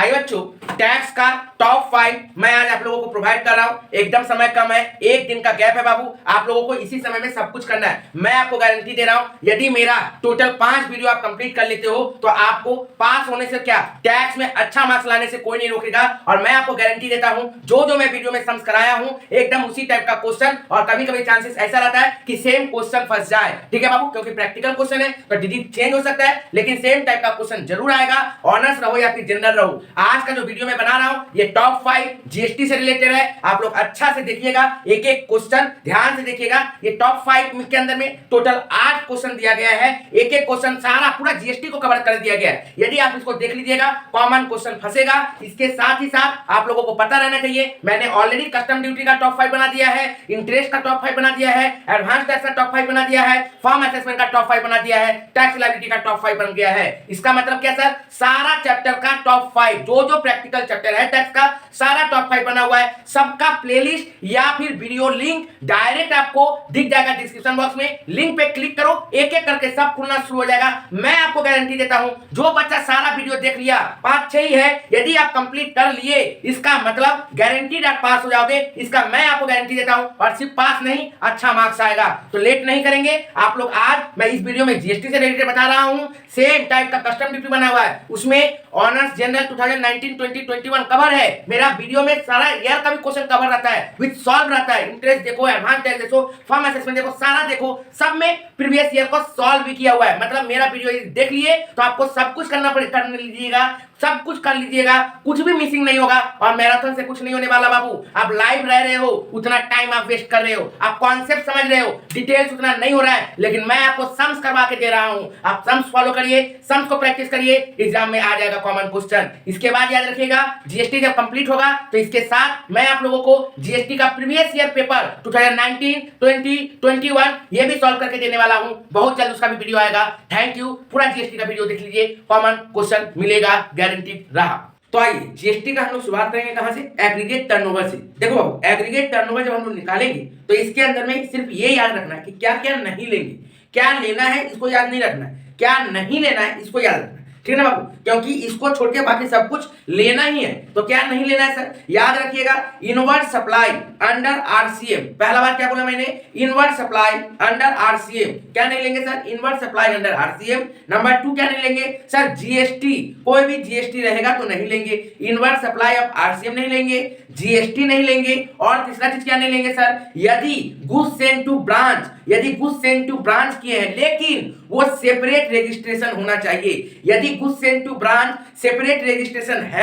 भाई बच्चों, टैक्स का टॉप 5 मैं आज आप लोगों को प्रोवाइड कर रहा हूं। एकदम समय कम है, एक दिन का गैप है बाबू, आप लोगों को इसी समय में सब कुछ करना है। मैं आपको गारंटी दे रहा हूं, यदि मेरा टोटल 5 वीडियो आप कंप्लीट कर लेते हो तो आपको पास होने से क्या, टैक्स में अच्छा मार्क्स लाने से कोई नहीं रोकेगा। और मैं आपको गारंटी देता हूं, जो जो मैं वीडियो में सम्स कराया हूं एकदम उसी टाइप का क्वेश्चन, और कभी कभी चांसेस ऐसा रहता है कि सेम क्वेश्चन फंस जाए। ठीक है बाबू, क्योंकि प्रैक्टिकल क्वेश्चन है तो डिजिट चेंज हो सकता है, लेकिन सेम टाइप का क्वेश्चन जरूर आएगा। ऑनर्स रहो या फिर जनरल रहो, आज का जो वीडियो मैं बना रहा हूं ये टॉप 5 जीएसटी से रिलेटेड है। आप लोग अच्छा से देखिएगा, एक एक क्वेश्चन ध्यान से देखिएगा। ये टॉप 5 के अंदर में टोटल 8 क्वेश्चन दिया गया है, एक एक क्वेश्चन सारा पूरा जीएसटी को कवर कर दिया गया है। यदि आप इसको देख लीजिएगा, कॉमन क्वेश्चन फंसेगा। इसके साथ ही साथ आप लोगों को पता रहना चाहिए, मैंने ऑलरेडी कस्टम ड्यूटी का टॉप 5 बना दिया है, इंटरेस्ट का टॉप 5 बना दिया है, एडवांस टैक्स का टॉप 5 बना दिया है, फॉर्म असेसमेंट का टॉप 5 बना दिया है, टैक्स लायबिलिटी का टॉप 5 बन गया है। इसका मतलब क्या सर, सारा चैप्टर का टॉप 5, जो जो प्रैक्टिकल चैप्टर है टैक्स का सारा टॉप 5 बना हुआ है। सबका प्लेलिस्ट या फिर वीडियो लिंक डायरेक्ट आपको दिख जाएगा डिस्क्रिप्शन बॉक्स में, लिंक पे क्लिक करो, एक एक करके सब खुलना शुरू हो जाएगा। मैं आपको गारंटी देता हूं, जो बच्चा सारा वीडियो देख लिया, 5-6 ही है, यदि आप कंप्लीट कर लिए इसका मतलब गारंटीड आप पास हो जाओगे। इसका मैं आपको गारंटी देता हूं, और सिर्फ पास नहीं अच्छा मार्क्स आएगा। तो लेट नहीं करेंगे आप लोग, आज मैं इस वीडियो में जीएसटी से रिलेटेड बता रहा हूं। सेम टाइप का कस्टम ड्यूटी बना हुआ है, उसमें ऑनर्स जनरल 2019, 20, 21 कवर है। मेरा वीडियो में सारा ईयर का भी क्वेश्चन कवर रहता है, विद सॉल्व रहता है। इंटरेस्ट देखो, एडवांस टैक्स देखो, फॉर्म असेसमेंट देखो, सारा देखो, सब में प्रीवियस ईयर को सॉल्व भी किया हुआ है। मतलब मेरा वीडियो देख लिए तो आपको सब कुछ करने लीजिएगा, सब कुछ कर लीजिएगा, कुछ भी मिसिंग नहीं होगा। और मैराथन से कुछ नहीं होने वाला बाबू। आप लाइव रह रहे हो, उतना टाइम आप वेस्ट कर रहे हो, आप कॉन्सेप्ट समझ रहे हो, डिटेल्स उतना नहीं हो रहा है, लेकिन मैं आपको सम्स करवा के दे रहा हूं। आप सम्स फॉलो करिए, सम्स को प्रैक्टिस करिए, एग्जाम में आ जाएगा कॉमन क्वेश्चन। इसके बाद याद रखिएगा, जीएसटी जब कंप्लीट होगा तो इसके साथ मैं आप लोगों को जीएसटी का प्रीवियस ईयर पेपर 2019, 20, 21 ये भी सॉल्व करके देने वाला हूं। बहुत जल्द उसका भी वीडियो आएगा। Thank you. पूरा जीएसटी का वीडियो देख लीजिए, कॉमन क्वेश्चन मिलेगा, गारंटीड रहा। तो आइए जीएसटी का हम लोग शुरुआत करेंगे कहां से, एग्रीगेट टर्नओवर से। देखो बाबू, एग्रीगेट टर्नओवर जब हम लोग निकालेंगे तो इसके अंदर में सिर्फ ये याद रखना है कि क्या क्या नहीं लेंगे, क्या लेना है इसको याद नहीं रखना है, क्या नहीं लेना है इसको याद रखना है। ठीक है ना बाबू, क्योंकि इसको छोड़ के बाकी सब कुछ लेना ही है। तो क्या नहीं लेना है सर, याद रखिएगा, इनवर्ड सप्लाई अंडर आरसीएम। पहला बार क्या बोला मैंने, इनवर्ड सप्लाई अंडर आरसीएम। क्या नहीं लेंगे sir, inward supply under RCM. Number 2 क्या नहीं लेंगे सर, जीएसटी, कोई भी जीएसटी रहेगा तो नहीं लेंगे, इनवर्ड सप्लाई ऑफ आरसीएम नहीं लेंगे, जीएसटी नहीं लेंगे। और तीसरा चीज क्या नहीं लेंगे सर, यदि गुड्स सेंट टू ब्रांच, यदि गुड्स सेंट टू ब्रांच किए हैं लेकिन वो सेपरेट रजिस्ट्रेशन होना चाहिए। यदि goods sent to branch separate registration है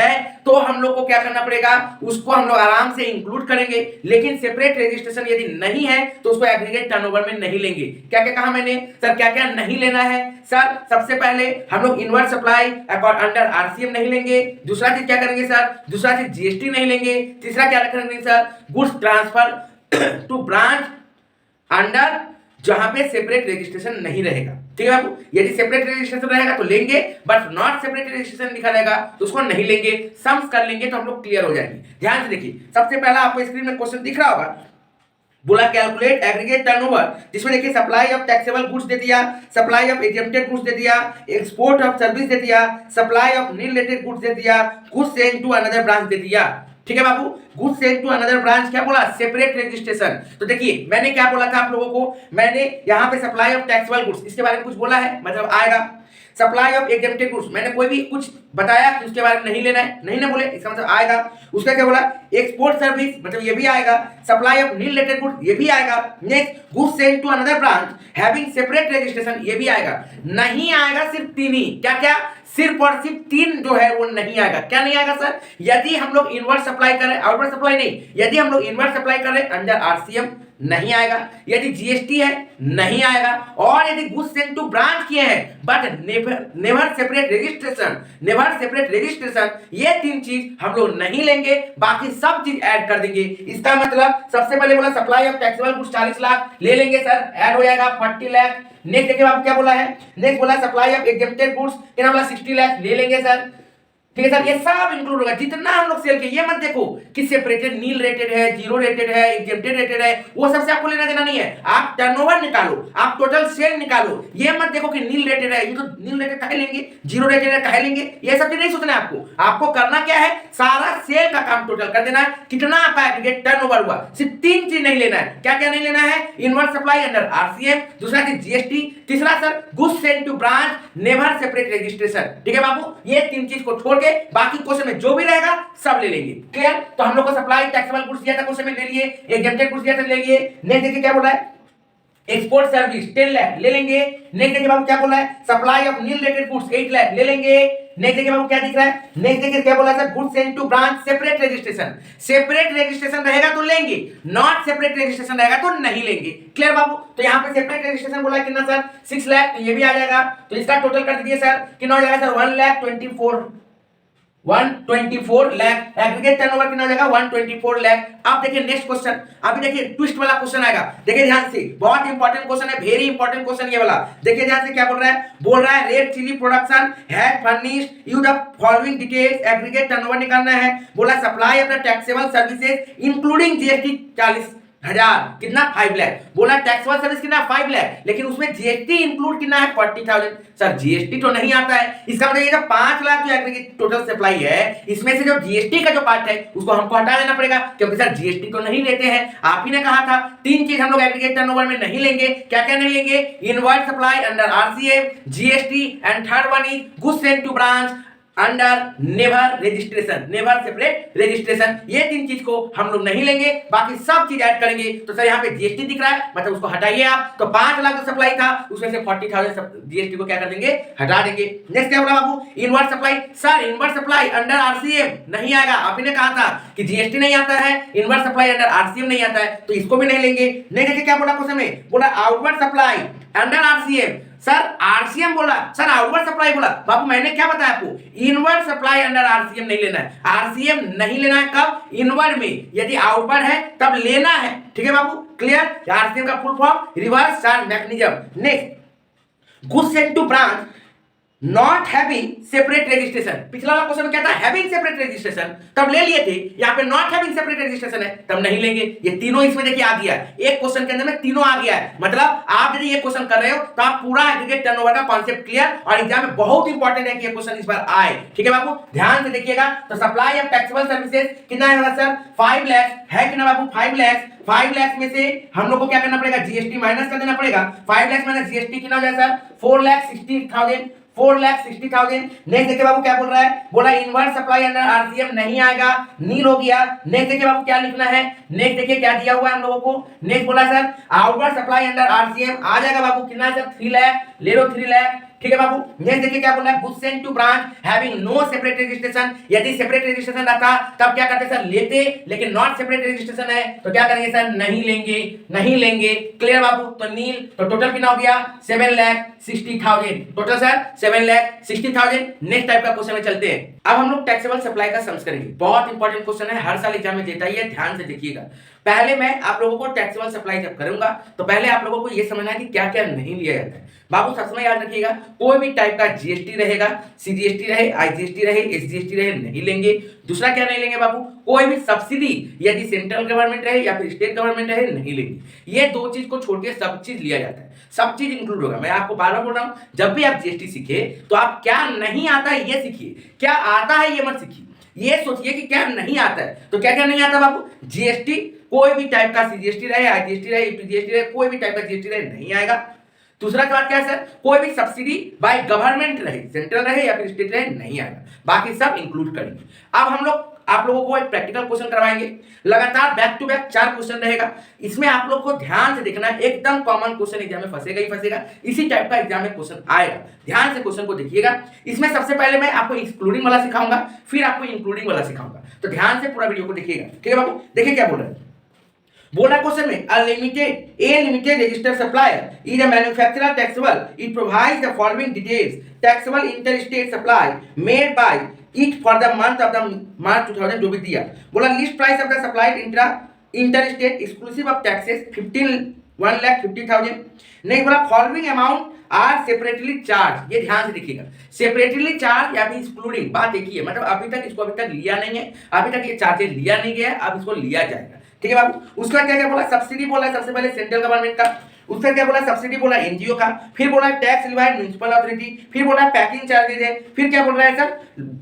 तो हम लोग को क्या करना पड़ेगा, उसको हम लोग आराम से इंक्लूड करेंगे। लेकिन सेपरेट रजिस्ट्रेशन यदि नहीं है तो उसको एग्रीगेट टर्नओवर में नहीं लेंगे। क्या क्या कहा मैंने सर, क्या क्या नहीं लेना है सर, सबसे पहले हम लोग इनवर्ड सप्लाई अंडर आरसीएम नहीं लेंगे। दूसरा चीज क्या करेंगे सर, दूसरा चीज जीएसटी नहीं लेंगे। तीसरा क्या रखेंगे sir, goods transfer to branch under, जहां पे सेपरेट रजिस्ट्रेशन नहीं रहेगा। ठीक है बाबू, यदि सेपरेट रजिस्ट्रेशन रहेगा तो लेंगे, बट नॉट सेपरेट रजिस्ट्रेशन लिखा रहेगा तो उसको नहीं लेंगे। सम्स कर लेंगे तो हम लोग क्लियर हो जाएंगे। ध्यान से देखिए, सबसे पहला आपको स्क्रीन में क्वेश्चन दिख रहा होगा, बोला कैलकुलेट एग्रीगेट टर्नओवर, जिसमें देखिए सप्लाई ऑफ टैक्सेबल गुड्स दे दिया, सप्लाई ऑफ एग्जेम्प्टेड गुड्स दे दिया, एक्सपोर्ट ऑफ सर्विस दे दिया, supply of need related goods दे दिया, goods sent to another branch दे दिया। ठीक है बाबू, goods sent to another branch क्या बोला, सेपरेट रजिस्ट्रेशन। तो देखिए मैंने क्या बोला था आप लोगों को, मैंने यहाँ पे सप्लाई ऑफ टैक्सेबल गुड्स इसके बारे में कुछ बोला है, मतलब आएगा। सप्लाई ऑफ एग्जेम्प्टेड गुड्स मैंने कोई भी कुछ बताया कि उसके बारे में नहीं लेना है, नहीं ना बोले, इसका मतलब आएगा। उसका क्या बोला, एक्सपोर्ट सर्विस, मतलब ये भी आएगा। Supply of need related goods ये भी आएगा। Next, goods sent to another branch having separate registration ये भी आएगा। नहीं आएगा सिर्फ 3 ही, क्या क्या, सिर्फ और सिर्फ 3 जो है वो नहीं आएगा। क्या नहीं आएगा सर, यदि हम लोग इनवर्ड सप्लाई करें, आउटवर्ड सप्लाई नहीं, यदि हम लोग इनवर्ड सप्लाई करें अंडर आरसीएम नहीं आएगा, यदि जीएसटी है नहीं आएगा, और यदि गुड्स सेंट टू ब्रांच किए हैं but never separate registration, never separate registration, ये 3 चीज हम लोग नहीं लेंगे, बाकी सब चीज ऐड कर देंगे। इसका मतलब सबसे पहले बोला supply of taxable goods 40 lakh ले लेंगे सर, ऐड हो जाएगा 40 लाख। नेक्स्ट देखिए आपको क्या बोला है, नेक्स्ट बोला सप्लाई ऑफ एग्जेम्प्टेड गुड्स कितना बोला, 60 लाख ले लेंगे सर। ठीक है सर, ये सब इंक्लूड होगा जितना हम लोग सेल के। ये मत देखो कि सेपरेटेड, नील रेटेड है, जीरो रेटेड है, एग्जेम्प्टेड रेटेड है, वो सबसे आपको लेना देना नहीं है। आप टर्नओवर निकालो, आप टोटल सेल निकालो। ये मत देखो कि नील रेटेड है, ये तो नील रेटेड काहे लेंगे, जीरो रेटेड है काहे लेंगे, ये सब चीज नहीं सोचना है आपको। आपको करना क्या है, सारा सेल का काम टोटल कर देना है, कितना आपका एग्रीगेट टर्नओवर हुआ। सिर्फ 3 चीज नहीं लेना है। क्या क्या नहीं लेना है, इनवर्स सप्लाई अंडर आरसीएम, दूसरा चीज जीएसटी, तीसरा sir goods sent to branch, never separate registration. ठीक है बाबू, ये 3 चीज को छोड़ के बाकी क्वेश्चन में जो भी रहेगा सब ले लेंगे। क्लियर? तो हम लोग को सप्लाई टैक्सेबल गुड्स दिया था क्वेश्चन में, ले लिए। एग्जेम्प्टेड गुड्स दिया था, ले लिए। नेक्स्ट देखिए क्या बोल रहा है, एक्सपोर्ट सर्विस 10 लाख ले लेंगे। नेक्स्ट देखिए बाबू क्या बोल रहा है, supply of nil rated goods 8 lakh ले लेंगे। नेक्स्ट देखिए बाबू क्या दिख रहा है, नेक्स्ट देखिए क्या बोला sir, goods sent to branch separate registration. Separate registration रहेगा तो लेंगे, नॉट सेपरेट रजिस्ट्रेशन रहेगा तो नहीं लेंगे। क्लियर बाबू? तो यहाँ पे सेपरेट रजिस्ट्रेशन बोला कितना सर, 6 लाख, तो ये भी आ जाएगा। तो इसका टोटल कर दीजिए सर, कितना हो जाएगा सर, 124 लाख। एग्रीगेट टर्नओवर कितना हो जाएगा, 124 लाख। अब देखिए नेक्स्ट क्वेश्चन, अभी देखिए ट्विस्ट वाला क्वेश्चन आएगा। देखिए ध्यान से, बहुत इंपॉर्टेंट क्वेश्चन है, वेरी इंपॉर्टेंट क्वेश्चन ये वाला। देखिए ध्यान से क्या बोल रहा है red chilli production has furnished you the following details. Aggregate turnover निकालना है। बोला supply of the taxable services including GST 40,000, कितना 5 लाख। बोला टैक्सेबल सर्विस कितना 5 लाख, लेकिन उसमें जीएसटी इंक्लूड कितना है 40,000। सर जीएसटी तो नहीं आता है, इसका मतलब ये जो 5 लाख जो एग्रीगेट टोटल सप्लाई है, इसमें से जो जीएसटी का जो पार्ट है उसको हमको हटा देना पड़ेगा, क्योंकि सर जीएसटी तो नहीं लेते हैं। आप ही ने कहा था 3 चीज हम लोग एग्रीगेट टर्नओवर में नहीं लेंगे। क्या क्या नहीं लेंगे, invoice supply under RCM, GST, and third one is goods sent to branch under never registration, never separate registration. ये 3 चीज को हम लोग नहीं लेंगे, बाकी सब चीज ऐड करेंगे। तो सर यहाँ पे जीएसटी दिख रहा है, मतलब उसको हटाइए आप। तो 5 लाख जो सप्लाई था उसमें से 40,000 जीएसटी को क्या कर देंगे, हटा देंगे। नेक्स्ट क्या बोला बाबू, inverse supply. Sir inverse supply under RCM नहीं आएगा, आप ही ने कहा था कि जीएसटी नहीं आता है, इनवर्स सप्लाई अंडर आरसीएम नहीं आता है, तो इसको भी नहीं लेंगे। नहीं देखिए क्या बोला क्वेश्चन में, बोला outward supply under RCM. Sir RCM बोला, सर आउटवर्ड सप्लाई बोला। बाबू मैंने क्या बताया आपको, इनवर्ड सप्लाई अंडर आरसीएम नहीं लेना है। आरसीएम नहीं लेना है कब, इनवर्ड में। यदि आउटवर्ड है तब लेना है। ठीक है बाबू, क्लियर? आरसीएम का full form reverse charge mechanism. Next goods sent to branch not having separate registration. पिछला वाला क्वेश्चन में क्या था, हैविंग सेपरेट रजिस्ट्रेशन, तब ले लिए थे। यहाँ पे नॉट हैविंग सेपरेट रजिस्ट्रेशन है, तब नहीं लेंगे। ये तीनों इसमें देखिए आ गया है, एक क्वेश्चन के अंदर में तीनों आ गया है। मतलब आप यदि ये क्वेश्चन कर रहे हो तो आप पूरा एग्रीगेट टर्नओवर का कॉन्सेप्ट क्लियर, और एग्जाम में बहुत इंपॉर्टेंट है कि ये क्वेश्चन इस बार आए। ठीक है बाबू, ध्यान से देखिएगा। तो सप्लाई ऑफ टैक्सेबल सर्विसेज कितना है सर, 5 लाख है। कितना बाबू, 5 लाख। 5 लाख में से हम लोग को क्या करना पड़ेगा, जीएसटी माइनस कर देना पड़ेगा। 5 लाख माइनस जीएसटी कितना हो जाएगा सर, 4,60,000। 4,60,000। नेक्स्ट देखिए बाबू क्या बोल रहा है, बोला इनवर्स सप्लाई अंडर आरसीएम नहीं आएगा, नील हो गया। नेक्स्ट देखिए बाबू क्या लिखना है, नेक्स्ट देखिए क्या दिया हुआ है हम लोगों को। नेक्स्ट बोला sir outward supply under RCM आ जाएगा बाबू, कितना है सर, 3 लाख, ले लो 3 लाख। ठीक है बाबू, नेक्स्ट देखिए क्या बोल रहा है, goods sent to branch having no separate registration. यदि सेपरेट रजिस्ट्रेशन रहता तब क्या करते सर, लेते, लेकिन नॉट सेपरेट रजिस्ट्रेशन है तो क्या करेंगे सर, नहीं लेंगे, नहीं लेंगे। क्लियर बाबू? तो नील, तो टोटल कितना हो गया, 7,60,000। Total sir 7,60,000। नेक्स्ट टाइप का क्वेश्चन में चलते हैं। अब हम लोग टैक्सेबल सप्लाई का सम्स करेंगे। बहुत इंपॉर्टेंट क्वेश्चन है, हर साल एग्जाम में देता ही है, ध्यान से देखिएगा। पहले मैं आप लोगों को टैक्सेबल सप्लाई जब करूंगा तो पहले आप लोगों को यह समझना है कि क्या क्या नहीं लिया जाता है। बाबू सब समय याद रखिएगा, कोई भी टाइप का जीएसटी रहेगा, सीजीएसटी रहे, आईजीएसटी रहे, एसजीएसटी रहे, नहीं लेंगे। दूसरा क्या नहीं लेंगे बाबू, कोई भी सब्सिडी यदि सेंट्रल गवर्नमेंट रहे या फिर स्टेट गवर्नमेंट रहे, नहीं लेंगे। ये 2 चीज को छोड़ के सब चीज लिया जाता है, सब चीज इंक्लूड होगा। मैं आपको बार बार बोल रहा हूं, जब भी आप जीएसटी सीखे तो आप क्या नहीं आता है ये सीखिए, क्या आता है ये मत सीखिए। ये सोचिए कि क्या नहीं आता है। तो क्या क्या नहीं आता बाबू, जीएसटी, कोई भी टाइप का सीजीएसटी रहे, आईजीएसटी रहे, ईपीजीएसटी रहे, कोई भी टाइप का जीएसटी रहे, नहीं आएगा। दूसरा बात क्या है सर, कोई भी सब्सिडी बाय गवर्नमेंट रहे, सेंट्रल रहे या फिर स्टेट रहे, नहीं आएगा। बाकी सब इंक्लूड करेंगे। अब हम लोग आप लोगों को एक प्रैक्टिकल क्वेश्चन करवाएंगे, लगातार बैक टू बैक 4 क्वेश्चन रहेगा। इसमें आप लोग को ध्यान से देखना है, एकदम कॉमन क्वेश्चन एग्जाम में फंसेगा ही फंसेगा, इसी टाइप का एग्जाम में क्वेश्चन आएगा। ध्यान से क्वेश्चन को देखिएगा। इसमें सबसे पहले मैं आपको एक्सक्लूडिंग वाला सिखाऊंगा, फिर आपको इंक्लूडिंग वाला सिखाऊंगा। तो ध्यान से पूरा वीडियो को देखिएगा। ठीक है बाबू, देखिए क्या बोल रहे हैं। बोला क्वेश्चन में, a limited registered supplier is a manufacturer taxable. It provides the following details: taxable interstate supply made by it for the month of the March 2000, जो भी दिया। बोला list price of the supplied interstate exclusive of taxes 15 1,50,000। Next बोला following amount are separately charge, ये ध्यान से देखिएगा, separately charge या फिर इंक्लूडिंग, बात एक ही है, मतलब अभी तक इसको अभी तक लिया नहीं है, अभी तक ये चार्जेस लिया नहीं गया है, अब इसको लिया जाएगा। ठीक है बाबू। उसके बाद क्या क्या बोला, सब्सिडी बोला है सबसे पहले सेंट्रल गवर्नमेंट का, उसका क्या बोला सब्सिडी बोला एनजीओ का, फिर बोला टैक्स लिवाइड म्युनिसिपल अथॉरिटी, फिर बोला पैकिंग चार्जेज है, फिर क्या बोल रहा है सर,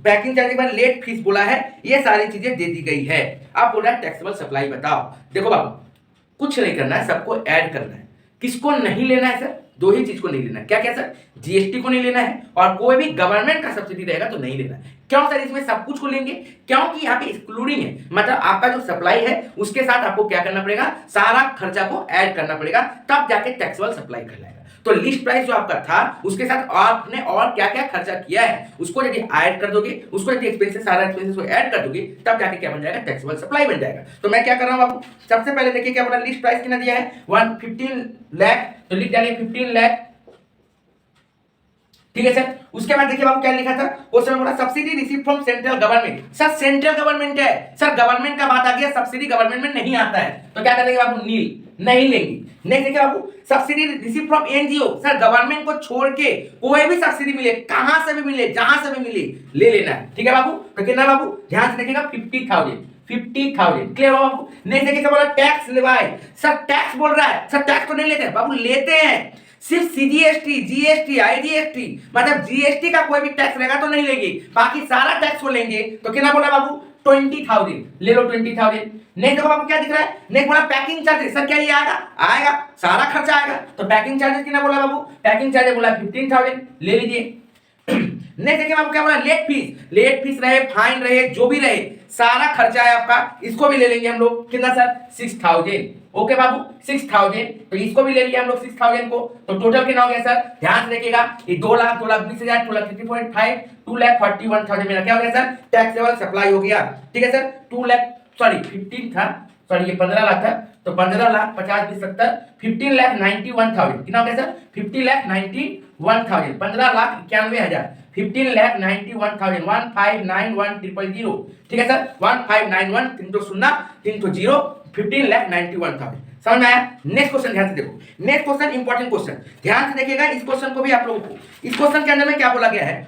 पैकिंग चार्जेज पर लेट फीस बोला है, ये सारी चीजें दे दी गई है। अब बोल रहा है टैक्सेबल सप्लाई बताओ। देखो बाबू कुछ नहीं करना है, सबको ऐड करना है। किसको नहीं लेना है सर, दो ही चीज को नहीं लेना है, क्या क्या सर, जीएसटी को नहीं लेना है और कोई भी गवर्नमेंट का सब्सिडी रहेगा तो नहीं लेना है। क्यों सर इसमें सब कुछ को लेंगे, क्योंकि यहाँ पे एक्सक्लूडिंग है, मतलब आपका जो सप्लाई है उसके साथ आपको क्या करना पड़ेगा, सारा खर्चा को ऐड करना पड़ेगा, तब जाके टैक्सेबल सप्लाई कहलाएगा। तो लिस्ट प्राइस जो आपका था उसके साथ आपने और क्या क्या खर्चा किया है उसको यदि ऐड कर दोगे, उसको यदि एक्सपेंसेस सारा एक्सपेंसेस को ऐड कर दोगे, तब जाके क्या बन जाएगा, टैक्सेबल सप्लाई बन जाएगा। तो मैं क्या कर रहा हूं बाबू, सबसे पहले देखिए क्या बोला, लिस्ट प्राइस कितना दिया है 115 लाख, तो लिख डालिए 15 लाख। ठीक है सर। उसके बाद देखिए बाबू क्या लिखा था क्वेश्चन में, बोला subsidy receive from central government. Sir central government है सर, गवर्नमेंट का बात आ गया, सब्सिडी गवर्नमेंट में नहीं आता है, तो क्या करेंगे बाबू, नील, नहीं लेंगे। नेक्स्ट देखिए बाबू subsidy receive from NGO, sir government को छोड़ के कोई भी सब्सिडी मिले, कहां से भी मिले, जहां से भी मिले, ले लेना है। ठीक है बाबू, तो कितना बाबू ध्यान से देखिएगा 50,000 क्लियर बाबू। नेक्स्ट देखिए क्या बोला, टैक्स लेवाई, सर टैक्स बोल रहा है, सर टैक्स तो नहीं लेते बाबू, लेते हैं, सिर्फ सीजीएसटी, जीएसटी, आईजीएसटी, मतलब जीएसटी का कोई भी टैक्स रहेगा तो नहीं लेंगे, बाकी सारा टैक्स को लेंगे। तो कितना बोला बाबू 20,000, ले लो 20,000। नेक्स्ट देखो बाबू क्या दिख रहा है, नेक्स्ट बोला पैकिंग चार्जेस, सर क्या ये आएगा, आएगा, सारा खर्चा आएगा, तो पैकिंग चार्जेस कितना बोला बाबू, पैकिंग चार्जेस बोला 15,000, ले लीजिए। नेक्स्ट देखिए बाबू क्या बोला, लेट फीस रहे, फाइन रहे, जो भी रहे, सारा खर्चा है आपका, इसको भी ले लेंगे हम लोग, कितना सर 6,000। ओके बाबू 6,000, तो इसको भी ले लिया हम लोग 6,000 को, तो टोटल कितना हो गया सर, ध्यान से देखिएगा, ये 2,20,000, 2,30,500, 2,41,000 मेरा क्या हो गया सर, टैक्सेबल सप्लाई हो गया। ठीक है सर, 2 लाख, सॉरी 15 था, सॉरी ये 15 लाख था, तो 15 लाख 50 20 70, 15,91,000 कितना हो गया सर, 15,91,000, 15,91,000, 15,91,000, 159,100। ठीक है सर, 1,591 300 15,91,000, समझ में आया। नेक्स्ट क्वेश्चन ध्यान से देखो, नेक्स्ट क्वेश्चन इंपॉर्टेंट क्वेश्चन, ध्यान से देखिएगा इस क्वेश्चन को भी आप लोगों को। इस क्वेश्चन के अंदर में क्या बोला गया है,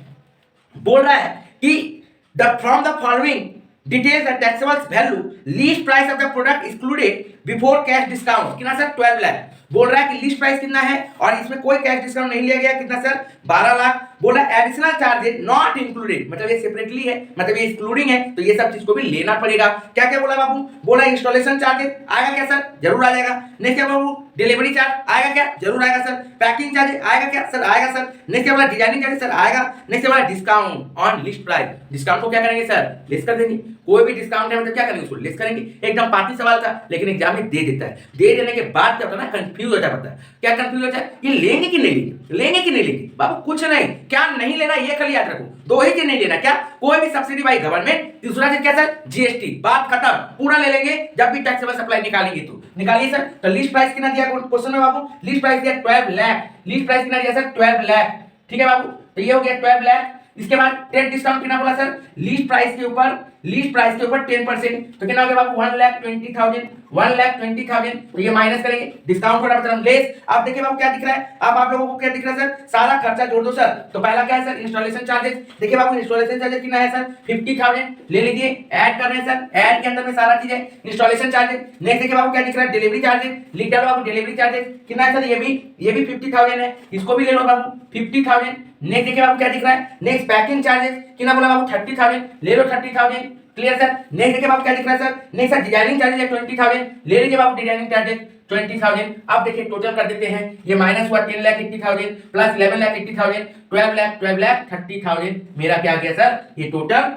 बोल रहा है कि the from the following details the taxable value least price of the product excluded before cash discount, कितना सर 12 लाख। बोल रहा है कि लिस्ट प्राइस कितना है और इसमें कोई कैश डिस्काउंट नहीं लिया गया, कितना सर 12 लाख। बोला एडिशनल चार्जेस नॉट इंक्लूडेड, मतलब ये सेपरेटली है, मतलब ये एक्सक्लूडिंग है, तो ये सब चीज को भी लेना पड़ेगा। क्या क्या बोला बाबू, बोला इंस्टॉलेशन चार्जेस आएगा क्या सर, जरूर आ जाएगा। नेक्स्ट क्या बाबू, डिलीवरी चार्ज आएगा क्या, जरूर आएगा सर। पैकिंग चार्जेस आएगा क्या सर, आएगा सर। नेक्स्ट क्या बोला, डिजाइनिंग चार्जेस सर आएगा। नेक्स्ट क्या बोला, discount on list price, discount को क्या करेंगे सर, लेस कर देंगे। कोई भी डिस्काउंट है मतलब क्या करेंगे, उसको लेस करेंगे। एकदम पार्टी सवाल था, लेकिन एग्जाम में दे देता है, दे देने के बाद क्या होता है ना, कंफ्यूज हो जाता है। क्या कंफ्यूज होता है, ये लेंगे कि नहीं लेंगे, लेंगे कि नहीं लेंगे। बाबू कुछ नहीं, क्या नहीं लेना ये खाली याद रखो, दो ही चीज नहीं लेना, क्या कोई भी सब्सिडी बाई गवर्नमेंट, दूसरा चीज क्या सर जीएसटी, बात खत्म, पूरा ले लेंगे जब भी टैक्सेबल सप्लाई निकालेंगे तो। निकालिए सर। तो लिस्ट प्राइस कितना दिया क्वेश्चन में बाबू, लिस्ट प्राइस दिया 12 लाख, लिस्ट प्राइस कितना दिया सर 12 लाख। ठीक है बाबू, तो ये हो गया 12 लाख। इसके बाद टेन डिस्काउंट कितना बोला सर, लिस्ट प्राइस के ऊपर 10%, तो कितना हो गया बाबू 1,20,000, 1,20,000, तो ये माइनस करेंगे, डिस्काउंट को मतलब लेस। अब देखिए बाबू क्या दिख रहा है, अब आप लोगों को क्या दिख रहा है सर, सारा खर्चा जोड़ दो सर। तो पहला क्या है सर, इंस्टॉलेशन चार्जेस। देखिए बाबू इंस्टॉलेशन चार्जेस कितना है सर 50,000, ले लीजिए, ऐड कर रहे हैं सर, ऐड के अंदर में सारा चीज है, इंस्टॉलेशन चार्जेस। नेक्स्ट देखिए बाबू क्या दिख रहा है, डिलीवरी चार्जेस, लिख डालो बाबू डिलीवरी चार्जेस कितना है सर, ये भी 50,000 है, इसको भी ले लो बाबू 50,000। नेक्स्ट देखिए बाबू क्या दिख रहा है, नेक्स्ट पैकिंग चार्जेस कितना बोला बाबू 30,000, ले लो 30,000, क्लियर सर। नेक्स्ट देखिए बाबू क्या दिख रहा है sir, next sir designing charges है 20,000, ले लीजिए बाबू डिजाइनिंग चार्जेस 20,000। अब देखिए टोटल कर देते हैं, ये माइनस हुआ 10,80,000 प्लस 11,80,000, 12,30,000, मेरा क्या आ गया सर, ये टोटल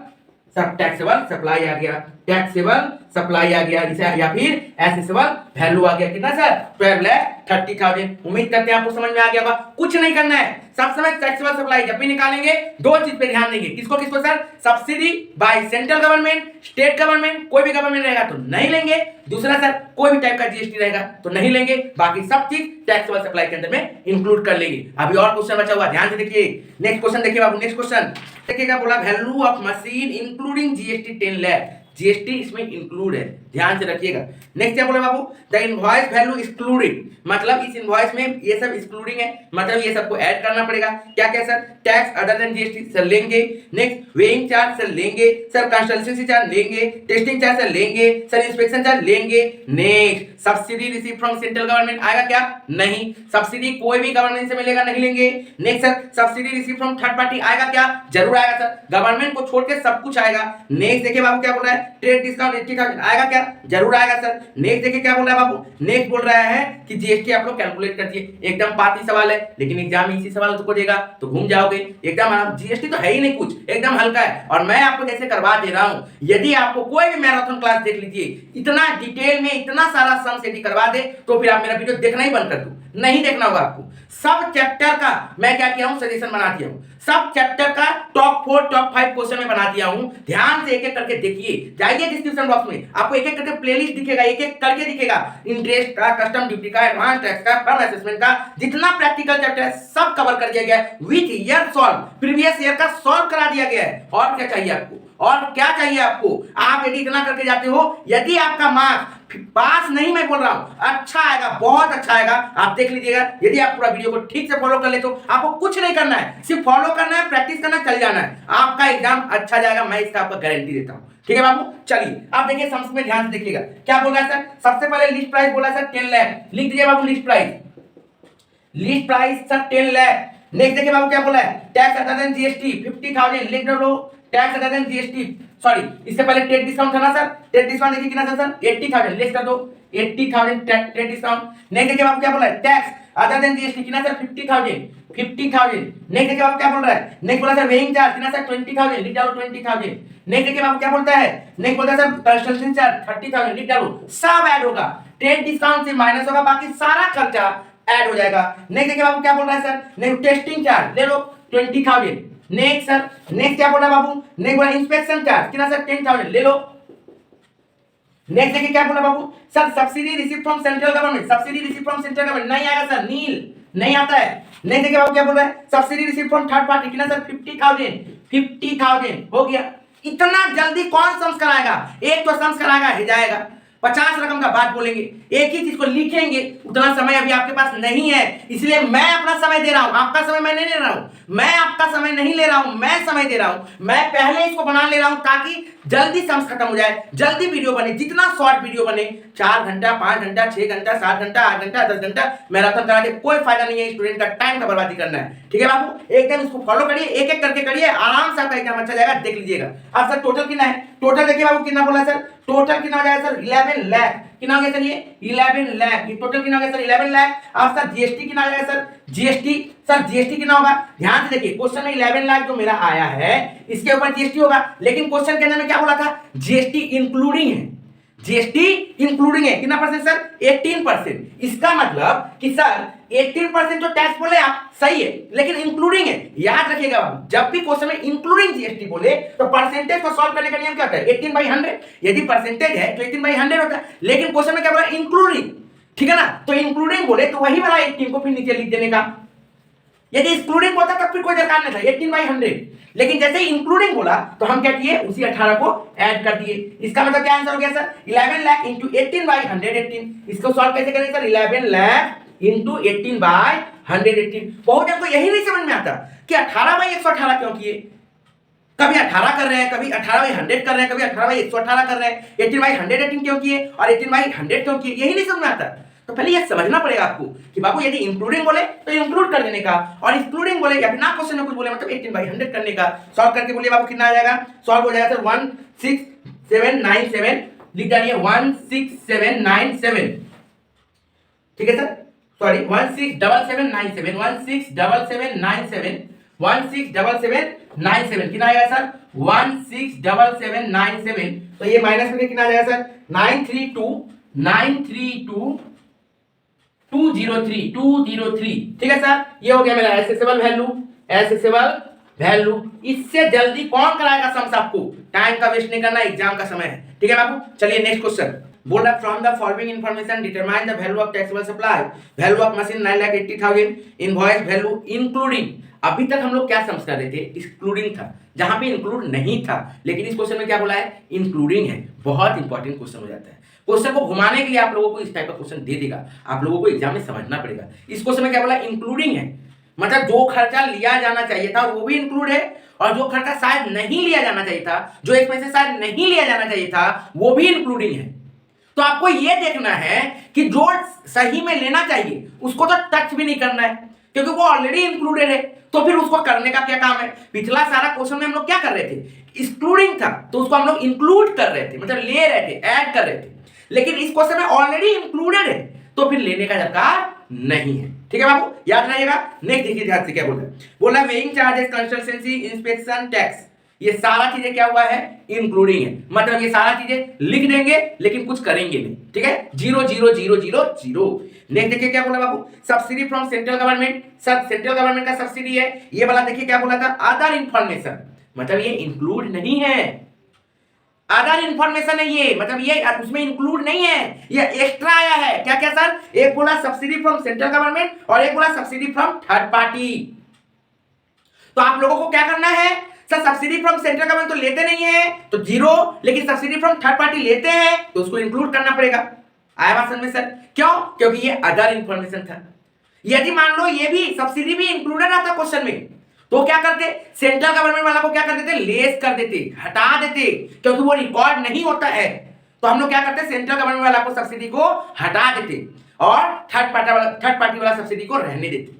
सब टैक्सेबल सप्लाई आ गया, टैक्सेबल सप्लाई आ गया, इसे या फिर एसेसेबल वैल्यू आ गया, कितना सर 12,30,000। उम्मीद करते हैं आपको समझ में आ गया होगा। कुछ नहीं करना है, सब समय टैक्सेबल सप्लाई जब भी निकालेंगे दो चीज पे ध्यान देंगे, किसको किसको sir, subsidy by central government, state government, कोई भी गवर्नमेंट रहेगा तो नहीं लेंगे, दूसरा सर कोई भी टाइप का जीएसटी रहेगा तो नहीं लेंगे, बाकी सब चीज टैक्सेबल सप्लाई के अंदर में इंक्लूड कर लेंगे। अभी और क्वेश्चन बचा हुआ, ध्यान से देखिए। नेक्स्ट क्वेश्चन देखिए बाबू, नेक्स्ट क्वेश्चन देखिएगा, बोला value of machine including GST 10 lakh. GST इसमें इंक्लूड है, ध्यान से रखिएगा। नेक्स्ट क्या बोले बाबू, द इनवॉइस वैल्यू एक्सक्लूडेड, मतलब इस इनवॉइस में ये सब एक्सक्लूडिंग है, मतलब ये सबको ऐड करना पड़ेगा। क्या क्या sir, tax other than GST sir लेंगे, नेक्स्ट वेइंग चार्ज सर लेंगे, सर कंसल्टेंसी चार्ज लेंगे, टेस्टिंग चार्ज सर लेंगे, सर इंस्पेक्शन चार्ज लेंगे। Next subsidy receive from central government आएगा क्या, नहीं, सब्सिडी कोई भी गवर्नमेंट से मिलेगा, नहीं लेंगे। Next sir subsidy receive from third party आएगा क्या, जरूर आएगा सर, गवर्नमेंट को छोड़ के सब कुछ आएगा। नेक्स्ट देखिए बाबू क्या बोल रहा है, ट्रेड डिस्काउंट 80,000 आएगा क्या, जरूर आएगा सर। नेक्स्ट देखिए क्या बोल रहा है बाबू, नेक्स्ट बोल रहा है कि जीएसटी आप लोग कैलकुलेट करती एकदम पाती सवाल है, लेकिन एग्जाम इसी सवाल को देगा तो घूम जाओगे एकदम। जीएसटी तो है ही नहीं कुछ, एकदम हल्का है, और मैं आपको जैसे करवा दे रहा हूं, यदि आपको कोई भी मैराथन क्लास देख लीजिए, इतना डिटेल में इतना सारा सम सेट करवा दे, तो फिर आप मेरा वीडियो देखना ही बंद कर दो, नहीं देखना होगा आपको। सब चैप्टर का मैं क्या किया हूं, सजेशन बना दिया हूं, सब चैप्टर का टॉप 4 टॉप 5 क्वेश्चन में बना दिया हूं, ध्यान से एक एक करके देखिए। जाइए डिस्क्रिप्शन बॉक्स में, आपको एक एक करके प्लेलिस्ट दिखेगा, एक एक करके दिखेगा, इंटरेस्ट का, कस्टम ड्यूटी का, एडवांस टैक्स का, फर्म असेसमेंट का, जितना प्रैक्टिकल चैप्टर है सब कवर कर दिया गया है, with year solve, previous year का सॉल्व करा दिया गया है। और क्या चाहिए आपको, और क्या चाहिए आपको, आप यदि इतना करके जाते हो, यदि आपका मार्क्स पास नहीं मैं बोल रहा हूं, अच्छा आएगा, बहुत अच्छा आएगा, आप देख लीजिएगा। यदि आप पूरा वीडियो को ठीक से फॉलो कर ले तो आपको कुछ नहीं करना है, सिर्फ फॉलो करना है, प्रैक्टिस करना, चल जाना है, आपका एग्जाम अच्छा जाएगा, मैं इसका आपको गारंटी देता हूं। ठीक है बाबू, चलिए आप देखिए सम्स में ध्यान से देखिएगा क्या बोल रहा है सर। सबसे पहले लिस्ट प्राइस बोला सर 10 लाख, लिख दीजिए बाबू list price, list price sir 10 lakh. Next देखिए बाबू क्या बोला है, टैक्स अदर देन जीएसटी 50,000, लिख दो, tax other than GST, sorry इससे पहले ट्रेड डिस्काउंट था ना सर, ट्रेड डिस्काउंट देखिए कितना था सर 80,000, लेस कर दो 80,000 ट्रेड डिस्काउंट। नेक्स्ट देखिए बाबू क्या बोला है, टैक्स अदर देन जीएसटी कितना सर 50,000। नेक्स्ट देखिए बाबू क्या बोल रहा है, नेक्स्ट बोला सर वेइंग चार्ज कितना सर 20,000, लिख डालो 20,000। नेक्स्ट देखिए बाबू क्या बोलता है, नेक्स्ट बोलता है सर कंस्ट्रक्शन चार्ज 30,000, लिख डालो, सब ऐड होगा, ट्रेड डिस्काउंट से माइनस होगा, बाकी सारा खर्चा ऐड हो जाएगा। नेक्स्ट देखिए बाबू क्या बोल रहा है सर, नेक्स्ट टेस्टिंग चार्ज ले लो 20,000। नेक्स्ट सर, नेक्स्ट क्या बोल रहा है बाबू, नेक्स्ट बोला इंस्पेक्शन चार्ज कितना सर 10,000, ले लो। नेक्स्ट देखिए क्या बोला बाबू, sir subsidy receive from central government, subsidy receive from central government नहीं आएगा सर, नील नहीं आता है। नेक्स्ट देखिए बाबू क्या बोल रहा है, subsidy receive from third party कितना सर 50,000 हो गया। इतना जल्दी कौन सम्स कराएगा, एक तो सम्स कराएगा ही जाएगा, 50 रकम का बात बोलेंगे, एक ही चीज को लिखेंगे, उतना समय अभी आपके पास नहीं है, इसलिए मैं अपना समय दे रहा हूं, आपका समय मैं नहीं ले रहा हूं, मैं आपका समय नहीं ले रहा हूं, मैं समय दे रहा हूं, मैं पहले इसको बना ले रहा हूं ताकि जल्दी सम्स खत्म हो जाए, जल्दी वीडियो बने, जितना शॉर्ट वीडियो बने, 4 घंटा 5 घंटा 6 घंटा 7 घंटा 8 घंटा 10 घंटा मैराथन करा के कोई फायदा नहीं है, स्टूडेंट का टाइम का बर्बादी करना है। ठीक है बाबू, एकदम इसको फॉलो करिए, एक एक करके करिए, आराम से आपका एग्जाम अच्छा जाएगा, देख लीजिएगा। अब सर टोटल कितना है, टोटल देखिए बाबू कितना बोला सर, टोटल कितना हो जाएगा सर 11 लाख, कितना हो गया सर ये 11 लाख, ये टोटल कितना हो गया सर 11 लाख। अब सर जीएसटी कितना आ जाएगा सर, जीएसटी सर जीएसटी कितना होगा, ध्यान से देखिए क्वेश्चन में 11 लाख जो मेरा आया है इसके ऊपर जीएसटी होगा, लेकिन क्वेश्चन के अंदर में क्या बोला था, जीएसटी इंक्लूडिंग है, जीएसटी इंक्लूडिंग है, कितना परसेंट सर 18%। इसका मतलब कि सर 18% जो टैक्स बोले आप सही है, लेकिन इंक्लूडिंग है, याद रखिएगा जब भी क्वेश्चन में इंक्लूडिंग जीएसटी बोले तो परसेंटेज को सॉल्व करने का नियम क्या होता है 18/100, यदि परसेंटेज है तो 18/100 होता है, लेकिन क्वेश्चन में क्या बोला इंक्लूडिंग, ठीक है ना, तो इंक्लूडिंग बोले तो वही वाला 18 को फिर नीचे लिख देने का, यदि एक्सक्लूडिंग होता तब फिर कोई दरकार नहीं था 18/100, लेकिन जैसे इंक्लूडिंग बोला तो हम क्या किए उसी 18 को ऐड कर दिए। इसका मतलब क्या आंसर हो गया सर 11 लाख इंटू 18/118। इसको सॉल्व कैसे करेंगे सर 11 लाख इंटू 18/118। बहुत जन को यही नहीं समझ में आता कि 18/118 क्यों किए, कभी 18 कर रहे हैं, कभी 18/100 कर रहे हैं, कभी 18/118 कर रहे हैं, 18/118 क्यों किए और 18/100 क्यों किए, यही नहीं समझ में आता। तो पहले ये समझना पड़ेगा आपको कि बाबू यदि इंक्लूडिंग बोले तो इंक्लूड कर देने का, और एक्सक्लूडिंग बोले या फिर ना क्वेश्चन में कुछ बोले मतलब 18/100 करने का। सॉल्व करके बोलिए बाबू कितना आ जाएगा, सॉल्व हो जाएगा सर 16797, लिख डालिए 16797, ठीक है सर, सॉरी 167797, 167797 कितना आएगा सर 1677797। तो ये माइनस में कितना आ जाएगा सर 932 ठीक है सर, ये हो गया मेरा एसेसेबल वैल्यू। इससे जल्दी कौन कराएगा सम्स, आपको टाइम का वेस्ट नहीं करना, एग्जाम का समय है। ठीक है बाबू, चलिए नेक्स्ट क्वेश्चन बोल रहा है from the following information determine the value of taxable supply, value of machine 9,80,000, invoice value including. अभी तक हम लोग क्या समझ कर रहे थे, एक्सक्लूडिंग था, जहां पे इंक्लूड नहीं था, लेकिन इस क्वेश्चन में क्या बोला है, इंक्लूडिंग है। बहुत इंपॉर्टेंट क्वेश्चन हो जाता है। क्वेश्चन को घुमाने के लिए आप लोगों को इस टाइप का क्वेश्चन दे देगा, आप लोगों को एग्जाम में समझना पड़ेगा। इस क्वेश्चन में क्या बोला, इंक्लूडिंग है, मतलब जो खर्चा लिया जाना चाहिए था वो भी इंक्लूड है, और जो खर्चा शायद नहीं लिया जाना चाहिए था, जो एक्सपेंसेस शायद नहीं लिया जाना चाहिए था, वो भी इंक्लूडिंग है। तो आपको यह देखना है कि जो सही में लेना चाहिए उसको तो टच भी नहीं करना है, क्योंकि वो ऑलरेडी इंक्लूडेड है। तो फिर उसको करने का क्या काम है। पिछला सारा क्वेश्चन में हम लोग क्या कर रहे थे, एक्सक्लूडिंग था तो उसको हम लोग इंक्लूड कर रहे थे, मतलब ले रहे थे, ऐड कर रहे थे। लेकिन इस क्वेश्चन में ऑलरेडी इंक्लूडेड है, तो फिर लेने का दरकार नहीं है। ठीक है बाबू, याद रहिएगा। नेक्स्ट देखिए ध्यान से क्या बोल रहा है, बोला weighing charges, consultancy, inspection, tax, ये सारा चीजें क्या हुआ है, इंक्लूडिंग है। मतलब ये सारा चीजें लिख देंगे लेकिन कुछ करेंगे नहीं। ठीक है, 0 0 0 0 0। नेक्स्ट देखिए क्या बोला बाबू, सब्सिडी फ्रॉम सेंट्रल गवर्नमेंट, सब सेंट्रल गवर्नमेंट का सब्सिडी है। ये वाला देखिए क्या बोला था, अदर इंफॉर्मेशन, मतलब ये इंक्लूड नहीं है, अदर इंफॉर्मेशन है ये, मतलब ये उसमें इंक्लूड नहीं है, ये एक्स्ट्रा आया है। क्या क्या सर, एक बोला सब्सिडी फ्रॉम सेंट्रल गवर्नमेंट और एक बोला सब्सिडी फ्रॉम थर्ड पार्टी। तो आप लोगों को क्या करना है, sir subsidy from central government तो लेते नहीं है तो 0, लेकिन सब्सिडी फ्रॉम थर्ड पार्टी लेते हैं तो उसको इंक्लूड करना पड़ेगा। आया बात समझ में सर, क्यों, क्योंकि ये अदर इंफॉर्मेशन था। यदि मान लो ये भी सब्सिडी भी इंक्लूडेड आता क्वेश्चन में, तो क्या करते, सेंट्रल गवर्नमेंट वाला को क्या कर देते, लेस कर देते, हटा देते, क्योंकि वो रिकॉर्ड नहीं होता है। तो हम लोग क्या करते, सेंट्रल गवर्नमेंट वाला को सब्सिडी को हटा देते और थर्ड पार्टी वाला सब्सिडी को रहने देते।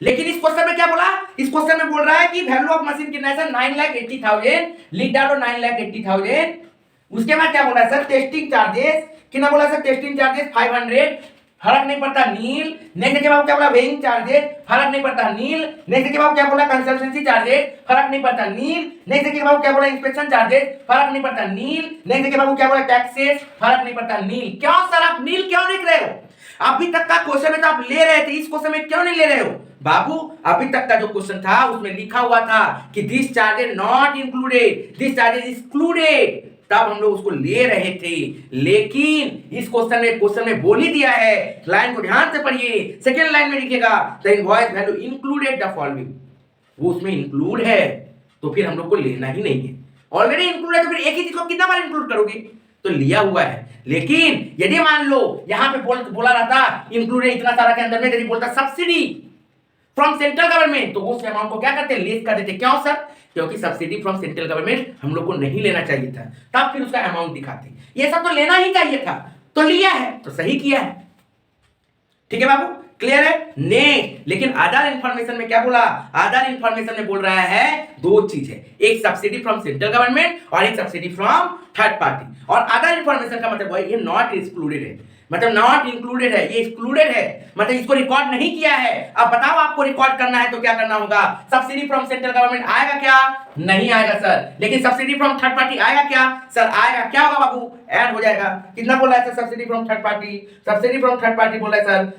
लेकिन इस क्वेश्चन में क्या बोला, इस क्वेश्चन में बोल रहा है कि वैल्यू ऑफ मशीन कितना है सर, 9,80,000, लिख डालो 9,80,000। उसके बाद क्या बोला है सर, टेस्टिंग चार्जेस कितना बोला सर, टेस्टिंग चार्जेस 500, फर्क नहीं पड़ता नील। नेक्स्ट के बाद क्या बोला, वेइंग चार्जेस, फर्क नहीं पड़ता नील। नेक्स्ट के बाद क्या बोला, कंसल्टेंसी चार्जेस, फर्क नहीं पड़ता नील। नेक्स्ट के बाद क्या बोला, इंस्पेक्शन चार्जेस, फर्क नहीं पड़ता नील। नेक्स्ट के बाद क्या बोला, टैक्सेस, फर्क नहीं पड़ता नील। क्यों सर आप नील क्यों लिख रहे हो, अभी तक का क्वेश्चन में तो आप ले रहे थे, इस क्वेश्चन में क्यों नहीं ले रहे हो बाबू। अभी तक का जो क्वेश्चन था उसमें लिखा हुआ था कि this charges not included, this charges excluded, तब हम लोग उसको ले रहे थे। लेकिन इस क्वेश्चन में बोल ही दिया है, लाइन को ध्यान से पढ़िए, सेकेंड लाइन में लिखेगा the invoice value included the following, वो उसमें इंक्लूड है, तो फिर हम लोग को लेना ही नहीं है। ऑलरेडी इंक्लूड है तो फिर एक ही चीज को कितना बार इंक्लूड करोगे, तो लिया हुआ है। लेकिन यदि मान लो यहां पे बोला रहता इंक्लूडेड इतना सारा के अंदर में, यदि बोलता सब्सिडी फ्रॉम सेंट्रल गवर्नमेंट, तो उस अमाउंट को क्या करते, लेस कर देते। क्यों सर, क्योंकि सब्सिडी फ्रॉम सेंट्रल गवर्नमेंट हम लोग को नहीं लेना चाहिए था, तब फिर उसका अमाउंट दिखाते। ये सब तो लेना ही चाहिए था, तो लिया है, तो सही किया है। ठीक है बाबू, क्लियर है। ने लेकिन अदर इंफॉर्मेशन में क्या बोला, अदर इंफॉर्मेशन में बोल रहा है दो चीज है, एक सब्सिडी फ्रॉम सेंट्रल गवर्नमेंट और एक सब्सिडी फ्रॉम थर्ड पार्टी। और अदर इंफॉर्मेशन का मतलब ये नॉट एक्सक्लूडेड है, मतलब नॉट इंक्लूडेड है, ये एक्सक्लूडेड है, मतलब इसको रिकॉर्ड नहीं किया है। अब बताओ आपको रिकॉर्ड करना है तो क्या करना होगा, सब्सिडी फ्रॉम सेंट्रल गवर्नमेंट आएगा क्या, नहीं आएगा सर। लेकिन सब्सिडी फ्रॉम थर्ड पार्टी आएगा क्या सर, आएगा। क्या होगा बाबू, ऐड हो जाएगा। कितना बोला है sir, subsidy from third party, subsidy from third party बोला है सर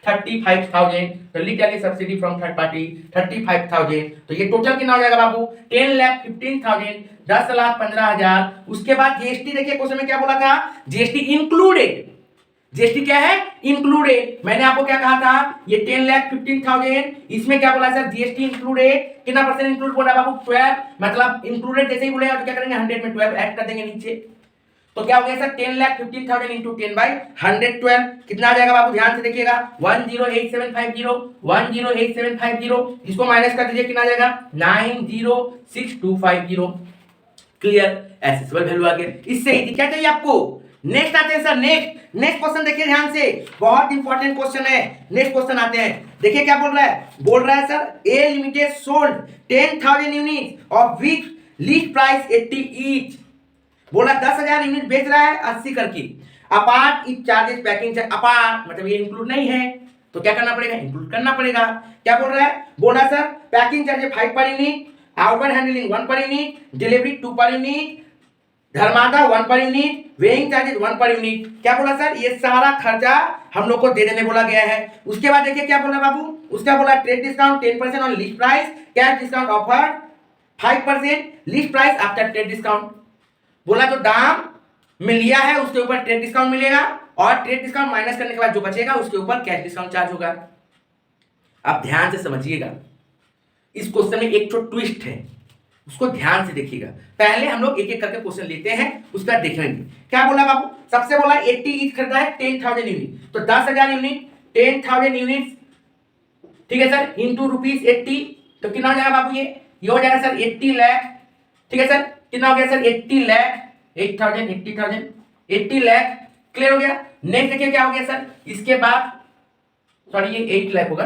35,000, तो लिख जाइए सब्सिडी फ्रॉम थर्ड पार्टी 35,000, तो ये टोटल कितना हो जाएगा बाबू, 10,15,000, 10,15,000। उसके बाद जीएसटी देखिए क्वेश्चन में क्या बोला था, जीएसटी इंक्लूडेड, जीएसटी क्या है, इंक्लूडेड। मैंने आपको क्या कहा था, ये 10,15,000, इसमें क्या बोला सर, जीएसटी इंक्लूडेड, कितना परसेंट इंक्लूड बोला बाबू, 12, मतलब इंक्लूडेड जैसे ही बोलेगा तो क्या करेंगे 100 में 12 ऐड कर देंगे नीचे, तो क्या हो गया सर 10,15,000 इंटू 10/112, कितना आ जाएगा बाबू, ध्यान से देखिएगा 108750, 108750, इसको माइनस कर दीजिए, कितना आ जाएगा 906250। क्लियर, एसेसिबल वैल्यू आ गया। इससे ही क्या चाहिए आपको, नेक्स्ट आते हैं सर, नेक्स्ट क्वेश्चन देखिए ध्यान से, बहुत इंपॉर्टेंट क्वेश्चन है। नेक्स्ट क्वेश्चन आते हैं, देखिए क्या बोल रहा है sir, A limited sold 10,000 unit of which least price 80 each, बोला 10,000 यूनिट बेच रहा है 80 करके, apart etch charges packing charge, apart मतलब ये इंक्लूड नहीं है, तो क्या करना पड़ेगा, इंक्लूड करना पड़ेगा। क्या बोल रहा है, बोला sir packing charges 5 per unit, outward handling 1 per unit, delivery 2 per unit, धर्मादा 1 per unit, weighing charges 1 per unit. क्या बोला सर, ये सारा खर्चा हम लोग को दे देने बोला गया है। उसके बाद देखिए क्या बोला बाबू, उसका बोला trade discount 10% on list price, cash discount offered 5%, list price after trade discount. बोला जो दाम में लिया है उसके ऊपर ट्रेड डिस्काउंट मिलेगा, और ट्रेड डिस्काउंट माइनस करने के बाद जो बचेगा उसके ऊपर कैश डिस्काउंट चार्ज होगा। अब ध्यान से समझिएगा, इस क्वेश्चन में एक तो ट्विस्ट है, उसको ध्यान से देखिएगा। पहले हम लोग एक एक करके क्वेश्चन लेते हैं, उसके बाद देखेंगे। क्या बोला बाबू? सबसे बोला 80 ईच खरीदा है 10,000 यूनिट, तो 10,000 यूनिट 10,000 यूनिट, ठीक है सर, इंटू रुपीज 80, तो कितना हो जाएगा बाबू? ये हो जाएगा सर 80 लाख, ठीक है सर। कितना हो गया सर? 80 लाख, 8,000 80,000 80 लाख, क्लियर हो गया। नेक्स्ट देखिए क्या हो गया सर, इसके बाद सॉरी ये 8 लाख होगा,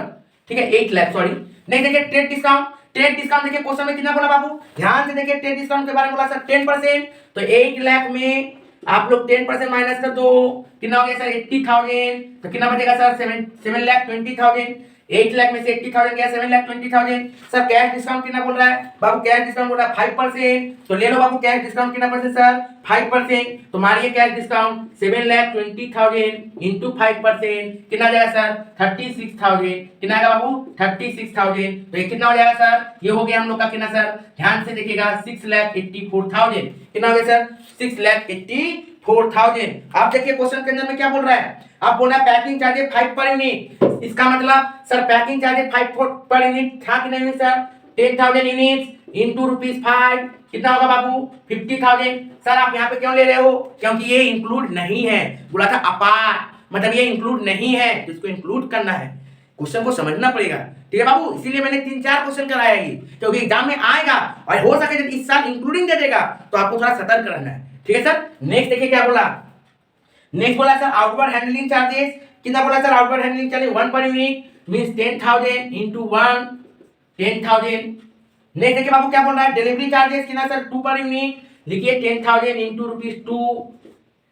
ठीक है 8 लाख सॉरी। नेक्स्ट देखिए ट्रेड डिस्काउंट, ट्रेड डिस्काउंट देखिए क्वेश्चन में कितना बोला बाबू? ध्यान से देखिए, ट्रेड डिस्काउंट के बारे में बोला सर 10%, तो 8 लाख में आप लोग 10% माइनस कर दो, कितना हो गया सर? 80,000, तो कितना बचेगा सर? 7,20,000। 8 लाख में से 80,000 गया, 7,20,000। सर कैश डिस्काउंट कितना बोल रहा है बाबू? कैश डिस्काउंट बोल रहा है 5%, तो ले लो बाबू कैश डिस्काउंट कितना परसेंट सर? 5%, तो मानिए कैश डिस्काउंट 7,20,000 इंटू 5%, कितना आ जाएगा सर? 36,000, कितना आएगा बाबू? 36,000, तो ये कितना हो जाएगा सर? ये हो गया हम लोग का कितना सर? ध्यान से देखिएगा 6,84,000, कितना हो गया सर? 6,84,000। आप देखिए क्वेश्चन के अंदर में क्या बोल रहा है? आप बोल रहा है पैकिंग चार्जेस 5 पर यूनिट, इसका मतलब sir packing charges 5 per unit था कि नहीं सर? 10,000 यूनिट इंटू ₹5, कितना होगा बाबू? 50,000। सर आप यहाँ पे क्यों ले रहे हो? क्योंकि ये इंक्लूड नहीं है, बोला था अपार्ट, मतलब ये इंक्लूड नहीं है, तो इसको इंक्लूड करना है। क्वेश्चन को समझना पड़ेगा, ठीक है बाबू। इसीलिए मैंने 3-4 क्वेश्चन कराया ये, क्योंकि एग्जाम में आएगा और हो सके जब इस साल इंक्लूडिंग दे देगा तो आपको थोड़ा सतर्क रहना है, ठीक है सर। नेक्स्ट देखिए क्या बोला? नेक्स्ट बोला सर आउटवर्ड हैंडलिंग चार्जेस, कितना बोला sir? Outward handling charges 1 per unit means 10,000 into 1 10,000। Next देखिए बाबू क्या बोल रहा है? डिलीवरी चार्जेस कितना सर? 2 पर यूनिट, लिखिए 10,000 इंटू ₹2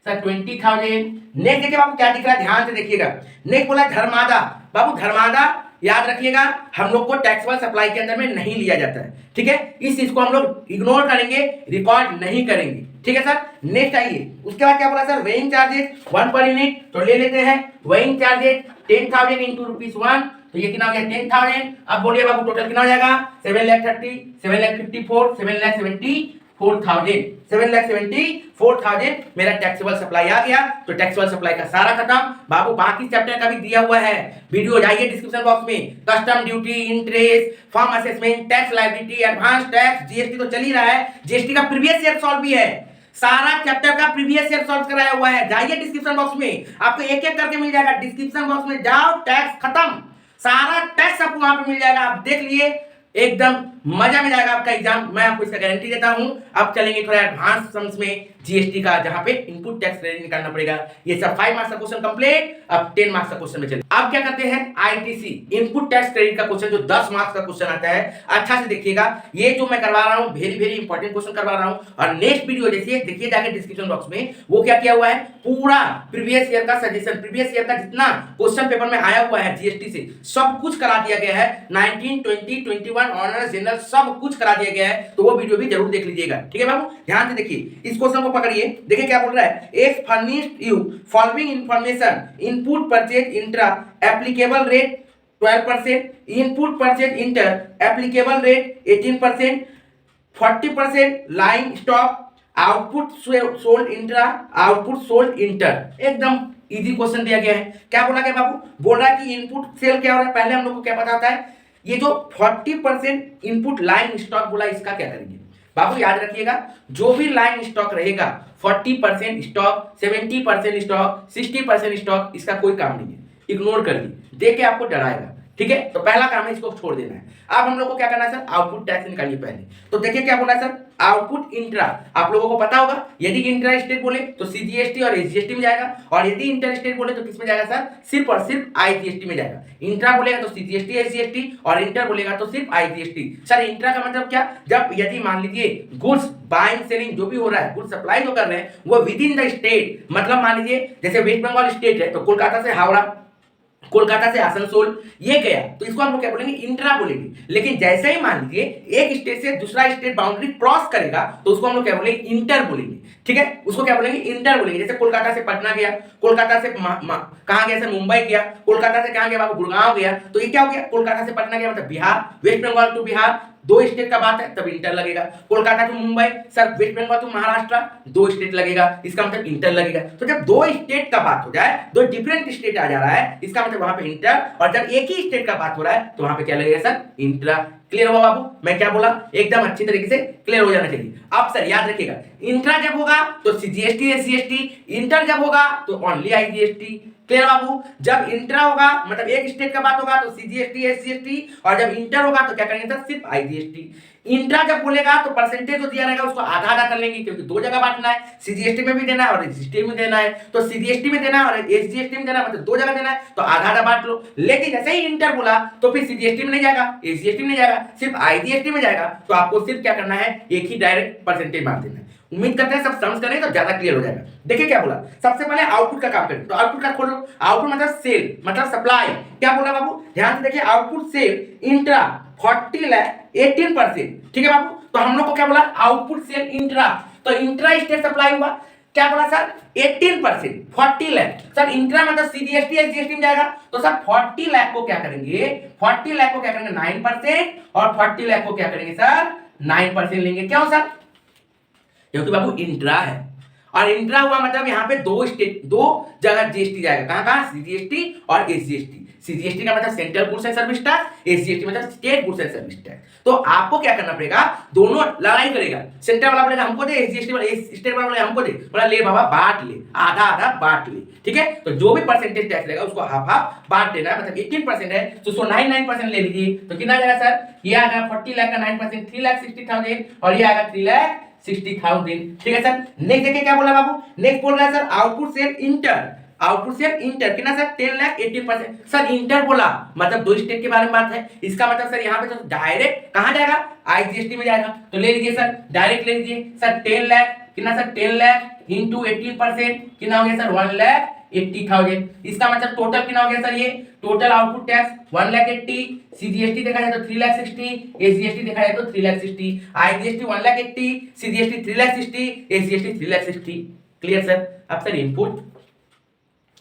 सर 20,000। नेक्स्ट देखिए बाबू क्या दिख रहा है? ध्यान से देखिएगा। नेक्स्ट बोला धर्मादा, बाबू धर्मादा याद रखिएगा हम लोग को टैक्सेबल सप्लाई के अंदर में नहीं लिया जाता है, ठीक है। इस चीज को हम लोग इग्नोर करेंगे, रिकॉर्ड नहीं करेंगे, ठीक है सर। नेक्स्ट आइए, उसके बाद क्या बोला sir? Weighing charges 1 per unit, तो ले लेते हैं वेइंग चार्जेस 10,000 इंटू ₹1, तो ये कितना हो गया? 10,000। अब बोलिए बाबू टोटल कितना हो जाएगा? 7,30,000 7,54,000 7,74,000 मेरा टैक्सेबल सप्लाई आ गया। तो टैक्सेबल सप्लाई का सारा खत्म बाबू। बाकी चैप्टर का भी दिया हुआ है वीडियो, जाइए डिस्क्रिप्शन बॉक्स में। Custom duty, interest, firm assessment, tax liability, advance tax, GST तो चल ही रहा है, जीएसटी का प्रीवियस ईयर सॉल्व भी है, सारा चैप्टर का प्रीवियस ईयर सॉल्व कराया हुआ है। जाइए डिस्क्रिप्शन बॉक्स में, आपको एक एक करके मिल जाएगा। डिस्क्रिप्शन बॉक्स में जाओ, टैक्स खत्म, सारा टैक्स आपको वहां पे मिल जाएगा। आप देख लिए, एकदम मजा में जाएगा आपका एग्जाम, मैं आपको इसका गारंटी देता हूं। अब चलेंगे थोड़ा एडवांस सम्स में जीएसटी का, जहां पे इनपुट टैक्स क्रेडिट निकालना पड़ेगा। ये सब 5 मार्क्स का क्वेश्चन कंप्लीट। अब 10 मार्क्स का क्वेश्चन में चले। अब क्या करते हैं? आईटीसी इनपुट टैक्स क्रेडिट का क्वेश्चन जो 10 मार्क्स का क्वेश्चन आता है, अच्छा से देखिएगा। ये जो मैं करवा रहा हूं वेरी वेरी इंपॉर्टेंट क्वेश्चन करवा रहा हूं। और नेक्स्ट वीडियो जैसे देखिए जाके डिस्क्रिप्शन बॉक्स में, वो क्या किया हुआ है? पूरा प्रीवियस ईयर का सजेशन, प्रीवियस ईयर का जितना क्वेश्चन पेपर में आया हुआ है जीएसटी से, सब कुछ करा दिया गया है। 19, 20, 21 ऑनर्स जनरल सब कुछ करा दिया गया है, तो वो वीडियो भी जरूर देख लीजिएगा, ठीक है बाबू। ध्यान से देखिए, इस क्वेश्चन को पकड़िए, देखिए क्या बोल रहा है? X furnished you following information, input purchase intra applicable rate 12%, input purchase inter applicable rate 18%, 40% line stock, output sold intra, output sold inter. एकदम इजी क्वेश्चन दिया गया है। क्या बोला गया बाबू? बोल रहा है कि इनपुट सेल क्या हो रहा है, पहले हम लोग को क्या पता होता है? ये जो 40% इनपुट लाइन स्टॉक बोला, इसका क्या करेंगे बाबू? याद रखिएगा, जो भी लाइन स्टॉक रहेगा 40% स्टॉक, 70% स्टॉक, 60% स्टॉक, इसका कोई काम नहीं है, इग्नोर कर दी, देख के आपको डराएगा, ठीक है। तो पहला काम है इसको छोड़ देना है। अब हम लोग को क्या करना है सर? आउटपुट टैक्स निकालिए पहले। तो देखिए क्या बोला सर? आउटपुट इंट्रा, आप लोगों को पता होगा, यदि इंट्रा स्टेट बोले तो सीजीएसटी और एसजीएसटी में जाएगा, और यदि इंटर स्टेट बोले तो किस में जाएगा सर? सिर्फ और सिर्फ आईजीएसटी में जाएगा। इंट्रा बोलेगा तो सीजीएसटी एसजीएसटी, और इंटर बोलेगा तो सिर्फ आईजीएसटी। सर इंट्रा का मतलब क्या? जब यदि मान लीजिए गुड्स बाइंग सेलिंग जो भी हो रहा है, गुड्स सप्लाई जो कर रहे हैं, वो विद इन द स्टेट, मतलब मान लीजिए जैसे वेस्ट बंगाल स्टेट है तो कोलकाता से हावड़ा, कोलकाता से आसनसोल, ये गया, तो इसको हम लोग क्या बोलेंगे? इंट्रा बोलेंगे। लेकिन जैसे ही मान लीजिए एक स्टेट से दूसरा स्टेट बाउंड्री क्रॉस करेगा, तो उसको हम लोग क्या बोलेंगे? इंटर बोलेंगे, ठीक है। उसको क्या बोलेंगे? इंटर बोलेंगे। जैसे कोलकाता से पटना गया, कोलकाता से कहां गया सर? मुंबई गया, कोलकाता से कहां गया बाबू? गुड़गांव गया, तो ये क्या हो गया? कोलकाता से पटना गया मतलब बिहार, वेस्ट बंगाल टू बिहार, दो स्टेट का बात है तब इंटर लगेगा। Kolkata to Mumbai sir, West Bengal to Maharashtra दो स्टेट लगेगा, इसका मतलब इंटर लगेगा। तो जब दो स्टेट का बात हो जाए, दो डिफरेंट स्टेट आ जा रहा है, इसका मतलब वहां पे इंटर, और जब एक ही स्टेट का बात हो रहा है तो वहां पे क्या लगेगा सर, इंट्रा। क्लियर हुआ बाबू, मैं क्या बोला, एकदम अच्छी तरीके से क्लियर हो जाना चाहिए। अब सर याद रखिएगा, इंट्रा जब होगा तो सीजीएसटी एससीएसटी, इंटर जब होगा तो ओनली आईजीएसटी। क्लियर बाबू, जब इंट्रा होगा मतलब एक स्टेट का बात होगा तो सीजीएसटी एससीएसटी, और जब इंटर होगा तो क्या करेंगे सर, सिर्फ आईजीएसटी। इंट्रा जब बोलेगा तो परसेंटेज जो दिया रहेगा उसको आधा आधा कर लेंगे, क्योंकि दो जगह बांटना है, सीजीएसटी में भी देना है और एसजीएसटी में देना है, तो सीजीएसटी में देना है और एसजीएसटी में देना है, मतलब दो जगह देना है, तो आधा आधा बांट लो। लेकिन जैसे ही इंटर बोला तो फिर सीजीएसटी में नहीं जाएगा, एसजीएसटी में नहीं जाएगा, सिर्फ आईजीएसटी में जाएगा, तो आपको सिर्फ क्या करना है, एक ही डायरेक्ट परसेंटेज बांट देना है। उम्मीद करते हैं सब समझ करें तो ज्यादा क्लियर हो जाएगा। देखिए क्या बोला, सबसे पहले आउटपुट का काम करें, तो आउटपुट का खोलो। आउटपुट मतलब सेल मतलब सप्लाई। क्या बोला बाबू, ध्यान से देखिए, आउटपुट सेल इंट्रा 40 लाख 18%। ठीक है बाबू, तो हम लोग को क्या बोला, आउटपुट सेल इंट्रा, तो इंट्रा स्टेट सप्लाई हुआ, क्या बोला सर 18%, 40 लाख। सर इंट्रा मतलब सीजीएसटी एसजीएसटी में जाएगा, तो सर 40 लाख को क्या करेंगे, 40 लाख को क्या करेंगे 9%, और 40 लाख को क्या करेंगे सर 9% लेंगे। क्यों सर, क्योंकि बाबू इंट्रा है, और इंट्रा हुआ मतलब यहाँ पे दो स्टेट, दो जगह जीएसटी जाएगा, कहां कहां, सीजीएसटी और एसजीएसटी। सीजीएसटी का मतलब central goods and service tax, SGST मतलब state goods and service tax. तो आपको क्या करना पड़ेगा, दोनों लड़ाई करेगा, सेंट्रल वाला बोलेगा हमको दे, एसजीएसटी वाला स्टेट वाला बोलेगा हमको दे, बोला ले बाबा बांट ले, आधा आधा बांट ले। ठीक है, तो जो भी परसेंटेज टैक्स रहेगा उसको हाफ हाफ बांट देना है, मतलब 18% है तो उसको 9% ले लीजिए, तो कितना आ जाएगा सर, ये आएगा 40 लाख का 9% 3,60,000, और ये आएगा 3,60,000। ठीक है सर, नेक्स्ट देखिए क्या बोला बाबू, नेक्स्ट बोल रहा है sir output sale inter, output sale inter कितना सर 10 लाख 18%। सर इंटर बोला मतलब दो स्टेट के बारे में बात है, इसका मतलब सर यहाँ पे तो डायरेक्ट कहां जाएगा, आईजीएसटी में जाएगा, तो ले लीजिए सर, डायरेक्ट ले लीजिए सर 10 लाख कितना सर, 10 लाख इंटू 18% कितना हो गया सर 1,80,000। इसका मतलब टोटल कितना हो गया सर, ये टोटल आउटपुट टैक्स 1,80,000, सीजीएसटी देखा जाए तो 3,60,000, एसजीएसटी देखा जाए तो 3,60,000, IGST 1,80,000, CGST 3,60,000, SGST 3,60,000। Clear sir. अब सर इनपुट,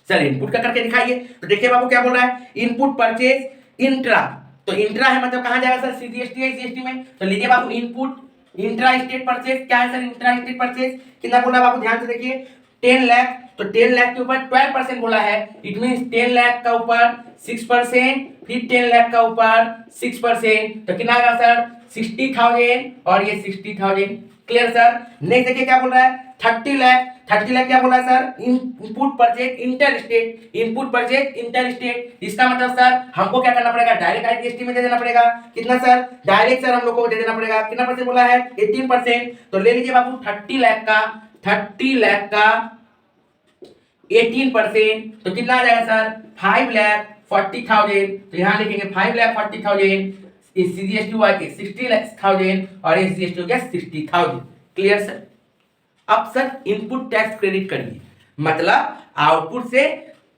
सर इनपुट का करके दिखाइए, तो देखिए बाबू क्या बोल रहा है, इनपुट परचेज इंट्रा, तो इंट्रा है मतलब कहां जाएगा सर, सीजीएसटी एसजीएसटी में, तो लीजिए बाबू इनपुट इंट्रा स्टेट परचेज, क्या है सर इंट्रा स्टेट परचेज, कितना बोला बाबू ध्यान से देखिए 10 लाख, तो 10 लाख के ऊपर 12% बोला है, इट मींस 10 लाख का ऊपर 6%, फिर 10 लाख का ऊपर 6%, तो कितना आएगा सर 60,000, और ये 60,000। Clear sir. नेक्स्ट देखिए क्या बोल रहा है 30 लाख, 30 लाख क्या बोला sir, input purchase inter state, input purchase inter state, इसका मतलब सर हमको क्या करना पड़ेगा, डायरेक्ट आईजीएसटी में दे देना पड़ेगा, कितना सर, डायरेक्ट सर हम लोग को दे देना पड़ेगा, कितना परसेंट बोला है 18%, तो ले लीजिए बाबू 30 लाख का 18%, तो कितना आ जाएगा सर 5,40,000, तो यहाँ लिखेंगे 5,40,000, सीजीएसटी हुआ 60,000 और एसजीएसटी हो गया 60,000। Clear sir. अब सर इनपुट टैक्स क्रेडिट करिए, मतलब आउटपुट से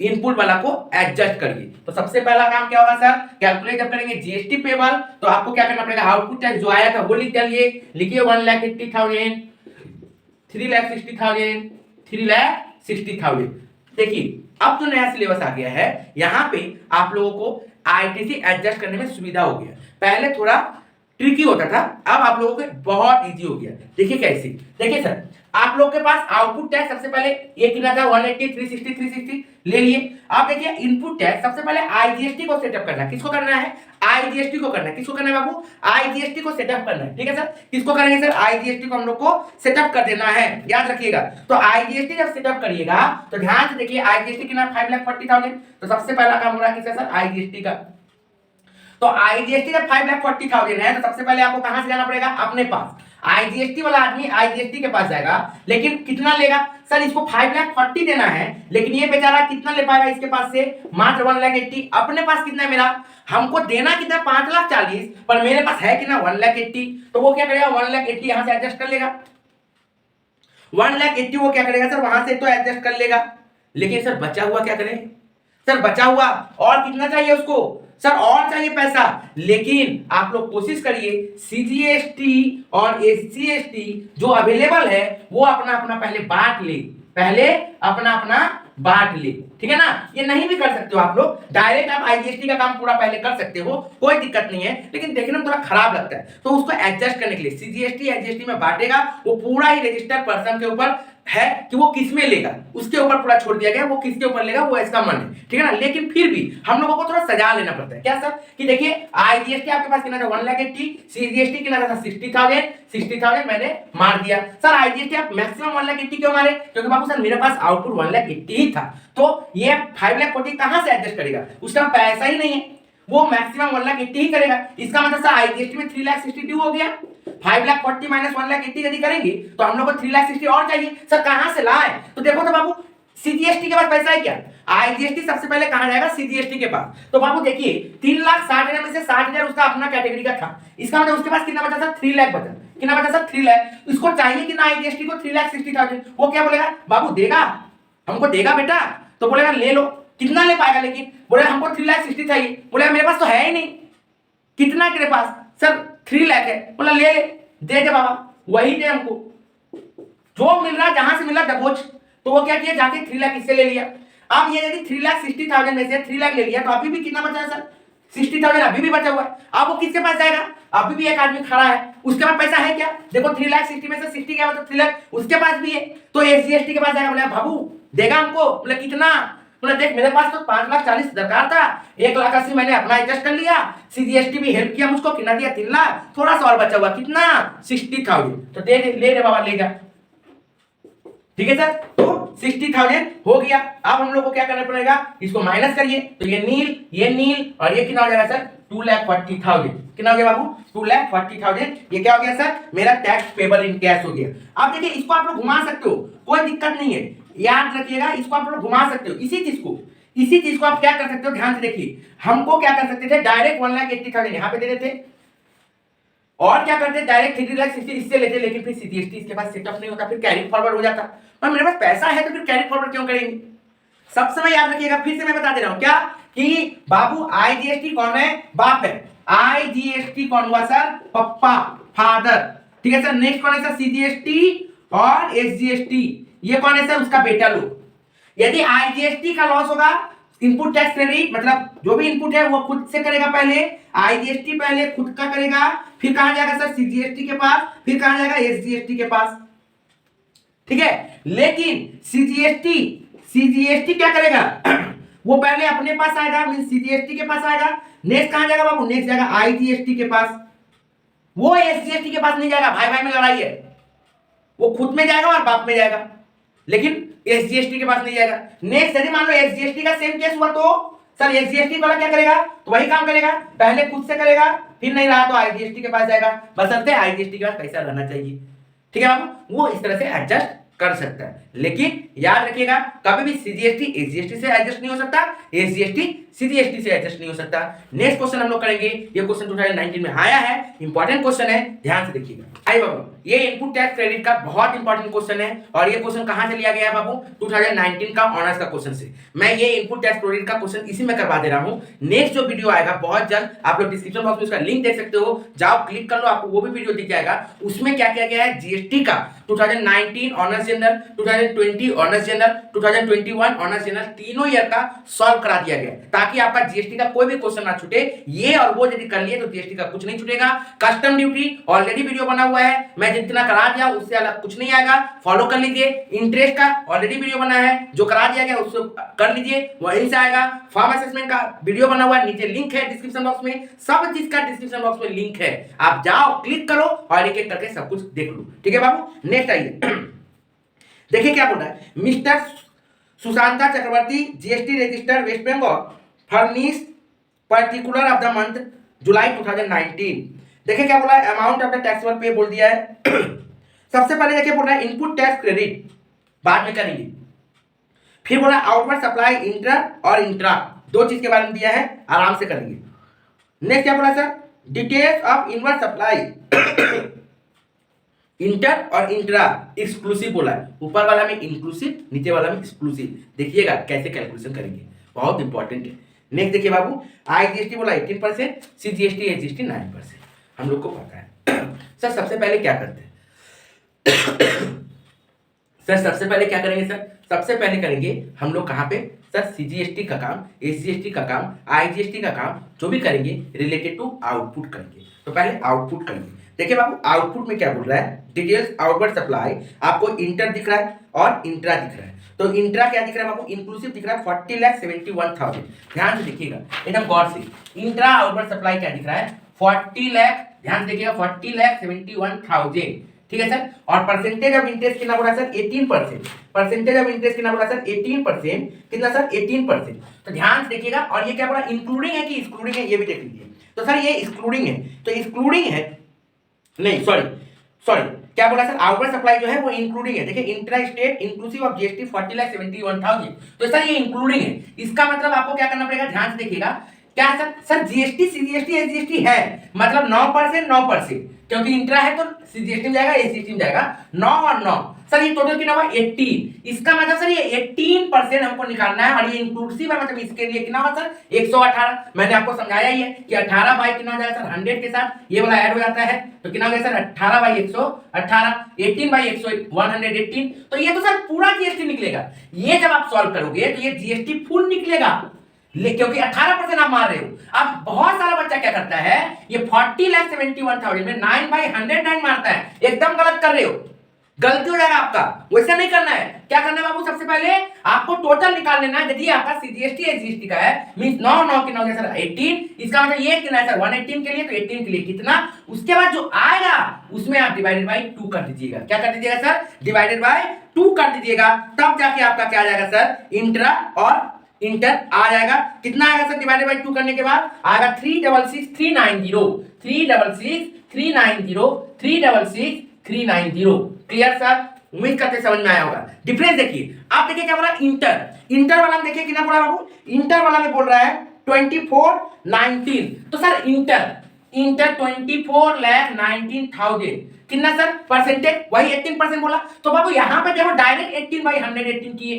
इनपुट वाला को एडजस्ट करिए। तो सबसे पहला काम क्या होगा सर, कैलकुलेट जब करेंगे जीएसटी पेबल, तो आपको क्या करना पड़ेगा, आउटपुट टैक्स जो आया था वो लिख डालिए, लिखिए 1,80,000, 3,60,000, 3,60,000। देखिए अब जो नया सिलेबस आ गया है, यहाँ पे आप लोगों को आईटीसी एडजस्ट करने में सुविधा हो गया, पहले थोड़ा ट्रिकी होता था, अब आप लोगों को बहुत इजी हो गया। देखिए कैसे, देखिए सर आप लोग के पास आउटपुट टैक्स सबसे पहले ये कितना था 180, 360, 360 ले लिए। आप देखिए इनपुट टैक्स सबसे पहले आईजीएसटी को सेटअप करना है, किसको करना है, आईजीएसटी को करना है, किसको करना है बाबू, आईजीएसटी को सेटअप करना है। ठीक है सर, किसको करेंगे सर, आईजीएसटी को हम लोग को सेटअप कर देना है, याद रखिएगा। तो आईजीएसटी जब सेटअप करिएगा तो ध्यान से देखिए आईजीएसटी कितना 5,40,000, तो सबसे पहला काम हो रहा है किसका सर, आईजीएसटी का। तो आईजीएसटी जब 5,40,000 है तो सबसे पहले आपको कहां से जाना पड़ेगा, अपने पास। आईजीएसटी वाला आदमी आईजीएसटी के पास जाएगा, लेकिन कितना लेगा सर, इसको 5,40,000 देना है, लेकिन ये बेचारा कितना ले पाएगा इसके पास से, मात्र 1,80,000। अपने पास कितना है मेरा, हमको देना कितना 5,40,000, पर मेरे पास है कितना 1,80,000, तो वो क्या करेगा 1,80,000 यहां से एडजस्ट कर लेगा, 1,80,000 वो क्या करेगा सर वहां से तो एडजस्ट कर लेगा। लेकिन सर बचा हुआ क्या करें, सर बचा हुआ और कितना चाहिए उसको सर और चाहिए पैसा, लेकिन आप लोग कोशिश करिए सीजीएसटी और एससीएसटी जो अवेलेबल है वो अपना अपना पहले बांट ले, पहले अपना अपना बांट ले, ठीक है ना। ये नहीं भी कर सकते हो आप लोग, डायरेक्ट आप आईजीएसटी का काम पूरा पहले कर सकते हो, कोई दिक्कत नहीं है, लेकिन देखने में थोड़ा खराब लगता है, तो उसको एडजस्ट करने के लिए सीजीएसटी एसजीएसटी में बांटेगा, वो पूरा ही रजिस्टर्ड पर्सन के ऊपर है कि वो किस में लेगा, उसके ऊपर पूरा छोड़ दिया गया, वो किसके ऊपर लेगा वो इसका मन है, ठीक है ना। लेकिन फिर भी हम लोगों को थोड़ा सजा लेना पड़ता है, क्या सर कि देखिए आईजीएसटी आपके पास कितना था 1,80,000, सीजीएसटी कितना था 60,000 मैंने मार दिया। सर आईजीएसटी आप मैक्सिमम 1,80,000 क्यों मारे, क्योंकि बाबू सर मेरे पास आउटपुट 1,80,000 ही था, तो ये 5,40,000 कहां से एडजस्ट करेगा, उसका पैसा ही नहीं है, वो मैक्सिमम 1,80,000 ही करेगा। इसका मतलब सर आईजीएसटी में 3,62,000 हो गया, 5,40,000 माइनस 1,80,000 यदि करेंगे तो हम लोग को 3,60,000 और चाहिए। सर कहां से लाए, तो देखो तो बाबू सीजीएसटी के पास पैसा है क्या, आईजीएसटी सबसे पहले कहां जाएगा सीजीएसटी के पास, तो बाबू देखिए 3,60,000 में से 60,000 उसका अपना कैटेगरी का था, इसका मतलब उसके पास कितना बचा था 3 लाख बचा, कितना बचा सर 3 लाख, इसको चाहिए कि ना आईजीएसटी को 3,60,000, वो क्या बोलेगा बाबू देगा, हमको देगा बेटा, तो बोलेगा ले लो, कितना ले पाएगा, लेकिन बोले हमको 3,60,000 चाहिए, बोले मेरे पास तो है ही नहीं, कितना है तेरे पास, सर 3 लाख है, बोला ले ले, दे दे बाबा, वही दे हमको, जो मिल रहा जहां से मिल रहा दबोच, तो वो क्या किया जाके 3 लाख इससे ले लिया। अब ये यदि 3,60,000 में से 3 लाख ले लिया तो अभी भी कितना बचा है सर 60,000 अभी भी बचा हुआ है। अब वो किसके पास जाएगा, अभी भी एक आदमी खड़ा है, उसके पास पैसा है क्या, देखो 3,60,000 में से 60 क्या मतलब 3 लाख उसके पास भी है, तो एसजीएसटी के पास जाएगा, बोले बाबू देगा हमको, बोले कितना, बोले देख मेरे पास तो 5,40,000 दरकार था, 1,80,000 मैंने अपना एडजस्ट कर लिया, सीजीएसटी भी हेल्प किया मुझको, कितना दिया 3 लाख, थोड़ा सा और बचा हुआ कितना 60,000, तो दे दे ले रे बाबा ले जा, ठीक है सर, तो 60,000 हो गया। अब हम लोग को क्या करना पड़ेगा, इसको माइनस करिए, तो ये नील और ये कितना हो जाएगा सर 2,40,000, कितना हो गया बाबू 2,40,000, ये क्या हो गया सर मेरा टैक्स पेबल इन कैश हो गया। अब देखिए इसको आप लोग घुमा सकते हो, कोई दिक्कत नहीं है, याद रखिएगा इसको आप लोग घुमा सकते हो, इसी चीज को आप क्या कर सकते हो, ध्यान से देखिए, हमको क्या कर सकते थे डायरेक्ट 1,80,000 यहाँ पे दे देते, और क्या करते डायरेक्ट 3,60,000 इससे लेते, लेकिन फिर सीजीएसटी इसके पास सेटअप नहीं होता, फिर कैरी फॉरवर्ड हो जाता, और मेरे पास पैसा है तो फिर कैरी फॉरवर्ड क्यों करेंगे। सब समय याद रखिएगा, फिर से मैं बता दे रहा हूं क्या कि बाबू आईजीएसटी कौन है, बाप है, आईजीएसटी कौन हुआ सर पप्पा फादर, ठीक है सर। नेक्स्ट कौन है सर सीजीएसटी और एसजीएसटी, ये कौन है सर उसका बेटा लोग। यदि आईजीएसटी का लॉस होगा, इनपुट टैक्स क्रेडिट मतलब जो भी इनपुट है वो खुद से करेगा, पहले आईजीएसटी पहले खुद का करेगा, फिर कहां जाएगा सर सीजीएसटी के पास, फिर कहां जाएगा एसजीएसटी के पास, ठीक है। लेकिन सीजीएसटी क्या करेगा वो पहले अपने पास आएगा, मीन सीजीएसटी के पास आएगा, नेक्स्ट कहां जाएगा बाबू, नेक्स्ट जाएगा आईजीएसटी के पास, वो एसजीएसटी के पास नहीं जाएगा, भाई भाई में लड़ाई है, वो खुद में जाएगा और बाप में जाएगा, लेकिन एसजीएसटी के पास नहीं जाएगा। नेक्स्ट यदि मान लो एसजीएसटी का सेम केस हुआ तो सर एसजीएसटी वाला क्या करेगा, तो वही काम करेगा, पहले खुद से करेगा, फिर नहीं रहा तो आईजीएसटी के पास जाएगा, बशर्ते आईजीएसटी के पास पैसा रहना चाहिए, ठीक है बाबू, वो इस तरह से एडजस्ट कर सकता है। लेकिन याद रखिएगा कभी भी सीजीएसटी एसजीएसटी से एडजस्ट नहीं हो सकता, एसजीएसटी सीजीएसटी से एडजस्ट नहीं हो सकता। नेक्स्ट क्वेश्चन हम लोग करेंगे, ये क्वेश्चन 2019 में आया है, इंपॉर्टेंट क्वेश्चन है, ध्यान से देखिएगा। आई बाबू ये इनपुट टैक्स क्रेडिट का बहुत इंपॉर्टेंट क्वेश्चन है, और ये क्वेश्चन कहां से लिया गया है बाबू 2019 का ऑनर्स का क्वेश्चन से। मैं ये इनपुट टैक्स क्रेडिट का क्वेश्चन इसी में करवा दे रहा हूं। नेक्स्ट जो वीडियो आएगा बहुत जल्द, आप लोग डिस्क्रिप्शन बॉक्स में उसका लिंक देख सकते हो, जाओ क्लिक कर लो, आपको वो भी वीडियो दिख जाएगा। उसमें क्या किया गया है, जीएसटी का 2019 honours general, 2020 honours general, 2021 honours general तीनों ईयर का सॉल्व करा दिया गया, ताकि आपका जीएसटी का कोई भी क्वेश्चन ना छूटे। ये और वो यदि कर लिए तो जीएसटी का कुछ नहीं छूटेगा। कस्टम ड्यूटी ऑलरेडी वीडियो बना हुआ है, मैं जितना करा दिया उससे अलग कुछ नहीं आएगा, फॉलो कर लीजिए। इंटरेस्ट का ऑलरेडी वीडियो बना है, जो करा दिया गया उसको कर लीजिए, वहीं से आएगा। फॉर्म असेसमेंट का वीडियो बना हुआ है, नीचे लिंक है डिस्क्रिप्शन बॉक्स में, सब चीज का डिस्क्रिप्शन बॉक्स में लिंक है, आप जाओ क्लिक करो और एक एक करके सब कुछ देख लो, ठीक है बाबू। नेक्स्ट आइए देखिए क्या बोल रहा है, mister Sushanta Chakraborty GST register West Bengal furnish particular of the month July 2019। देखिए क्या बोला है, अमाउंट ऑफ द टैक्सेबल पे बोल दिया है। सबसे पहले देखिए बोल रहा है इनपुट टैक्स क्रेडिट, बाद में करेंगे। फिर बोला आउटवर्ड सप्लाई इंटर और इंट्रा, दो चीज के बारे में दिया है, आराम से करेंगे। नेक्स्ट क्या बोला sir, details of inward supply inter और इंट्रा एक्सक्लूसिव बोला है, ऊपर वाला में इंक्लूसिव, नीचे वाला में एक्सक्लूसिव। देखिएगा कैसे कैलकुलेशन करेंगे, बहुत इंपॉर्टेंट है। नेक्स्ट देखिए बाबू, IGST बोला 18%, CGST SGST 9%, हम लोग को पता है। सर सबसे पहले क्या करते हैं सर सबसे पहले क्या करेंगे सर, सबसे पहले करेंगे हम लोग कहाँ पे सर, CGST का काम, SGST का काम, IGST का काम जो भी करेंगे रिलेटेड टू आउटपुट करेंगे। तो पहले आउटपुट करेंगे। देखिए बाबू आउटपुट में क्या बोल रहा है, डिटेल्स आउटवर्ड सप्लाई, आपको इंटर दिख रहा है और इंट्रा दिख रहा है। तो इंट्रा क्या दिख रहा है बाबू, इंक्लूसिव दिख रहा है 40,71,000। ध्यान से देखिएगा एकदम गौर से, इंट्रा आउटवर्ड सप्लाई क्या दिख रहा है 40 लाख, ध्यान से देखिएगा 40,71,000, ठीक है सर। और परसेंटेज ऑफ इंटरेस्ट कितना बोला सर 18%, परसेंटेज ऑफ इंटरेस्ट कितना बोला सर 18%, कितना सर 18%। तो ध्यान से देखिएगा, और ये क्या बोला इंक्लूडिंग है कि एक्सक्लूडिंग है ये भी देख लीजिए। तो सर ये एक्सक्लूडिंग है, तो एक्सक्लूडिंग है नहीं, सॉरी क्या बोला सर, आउटवर्ड सप्लाई जो है वो इंक्लूडिंग है। देखिए intra state inclusive of GST 40,71,000, तो सर ये इंक्लूडिंग है। इसका मतलब आपको क्या करना पड़ेगा, ध्यान से देखिएगा क्या सर जीएसटी सीजीएसटी एसजीएसटी है, मतलब 9% 9%, क्योंकि इंट्रा है तो सीजीएसटी में जाएगा एसजीएसटी में जाएगा 9 और 9। सर ये टोटल कितना हुआ 18, इसका मतलब सर ये 18% हमको निकालना है, और ये इंक्लूसिव है, मतलब इसके लिए कितना हुआ सर 118। मैंने आपको समझाया ही है कि 18 बाई कितना हो जाएगा सर 100 के साथ ये वाला ऐड हो जाता है, तो कितना हो गया सर 18 बाई 118, 18 बाई 118। तो ये तो सर पूरा जीएसटी निकलेगा। ये जब आप सॉल्व करोगे तो ये जीएसटी फुल निकलेगा, क्योंकि 18% आप मार रहे हो। अब बहुत सारा बच्चा क्या करता है, ये 40,71,000 में 9/109 मारता है, एकदम गलत कर रहे हो, गलती हो जाएगा आपका। वैसे नहीं करना है, क्या करना है बाबू, सबसे पहले आपको टोटल निकाल लेना है। यदि आपका सीजीएसटी एसजीएसटी का है मींस 9 9 कितना हो गया सर 18, इसका मतलब ये कितना है सर 118 के लिए, तो 18 के लिए कितना, उसके बाद जो आएगा उसमें आप डिवाइडेड बाय 2 कर दीजिएगा। क्या कर दीजिएगा सर, डिवाइडेड बाय 2 कर दीजिएगा, तब जाके आपका क्या आ जाएगा सर इंट्रा और इंटर आ जाएगा। कितना आएगा सर डिवाइडेड बाय 2 करने के बाद आएगा 366,390, 366,390। क्लियर सर, उम्मीद करते समझ में आया होगा। डिफरेंस देखिए, आप देखिए क्या बोला इंटर, इंटर वाला में देखिए कितना बोला बाबू, इंटर वाला में बोल रहा है 24,19, तो सर इंटर 24,19,000 कितना सर परसेंटेज, वही 18% बोला। तो बाबू यहां पे देखो डायरेक्ट 18/118 किए,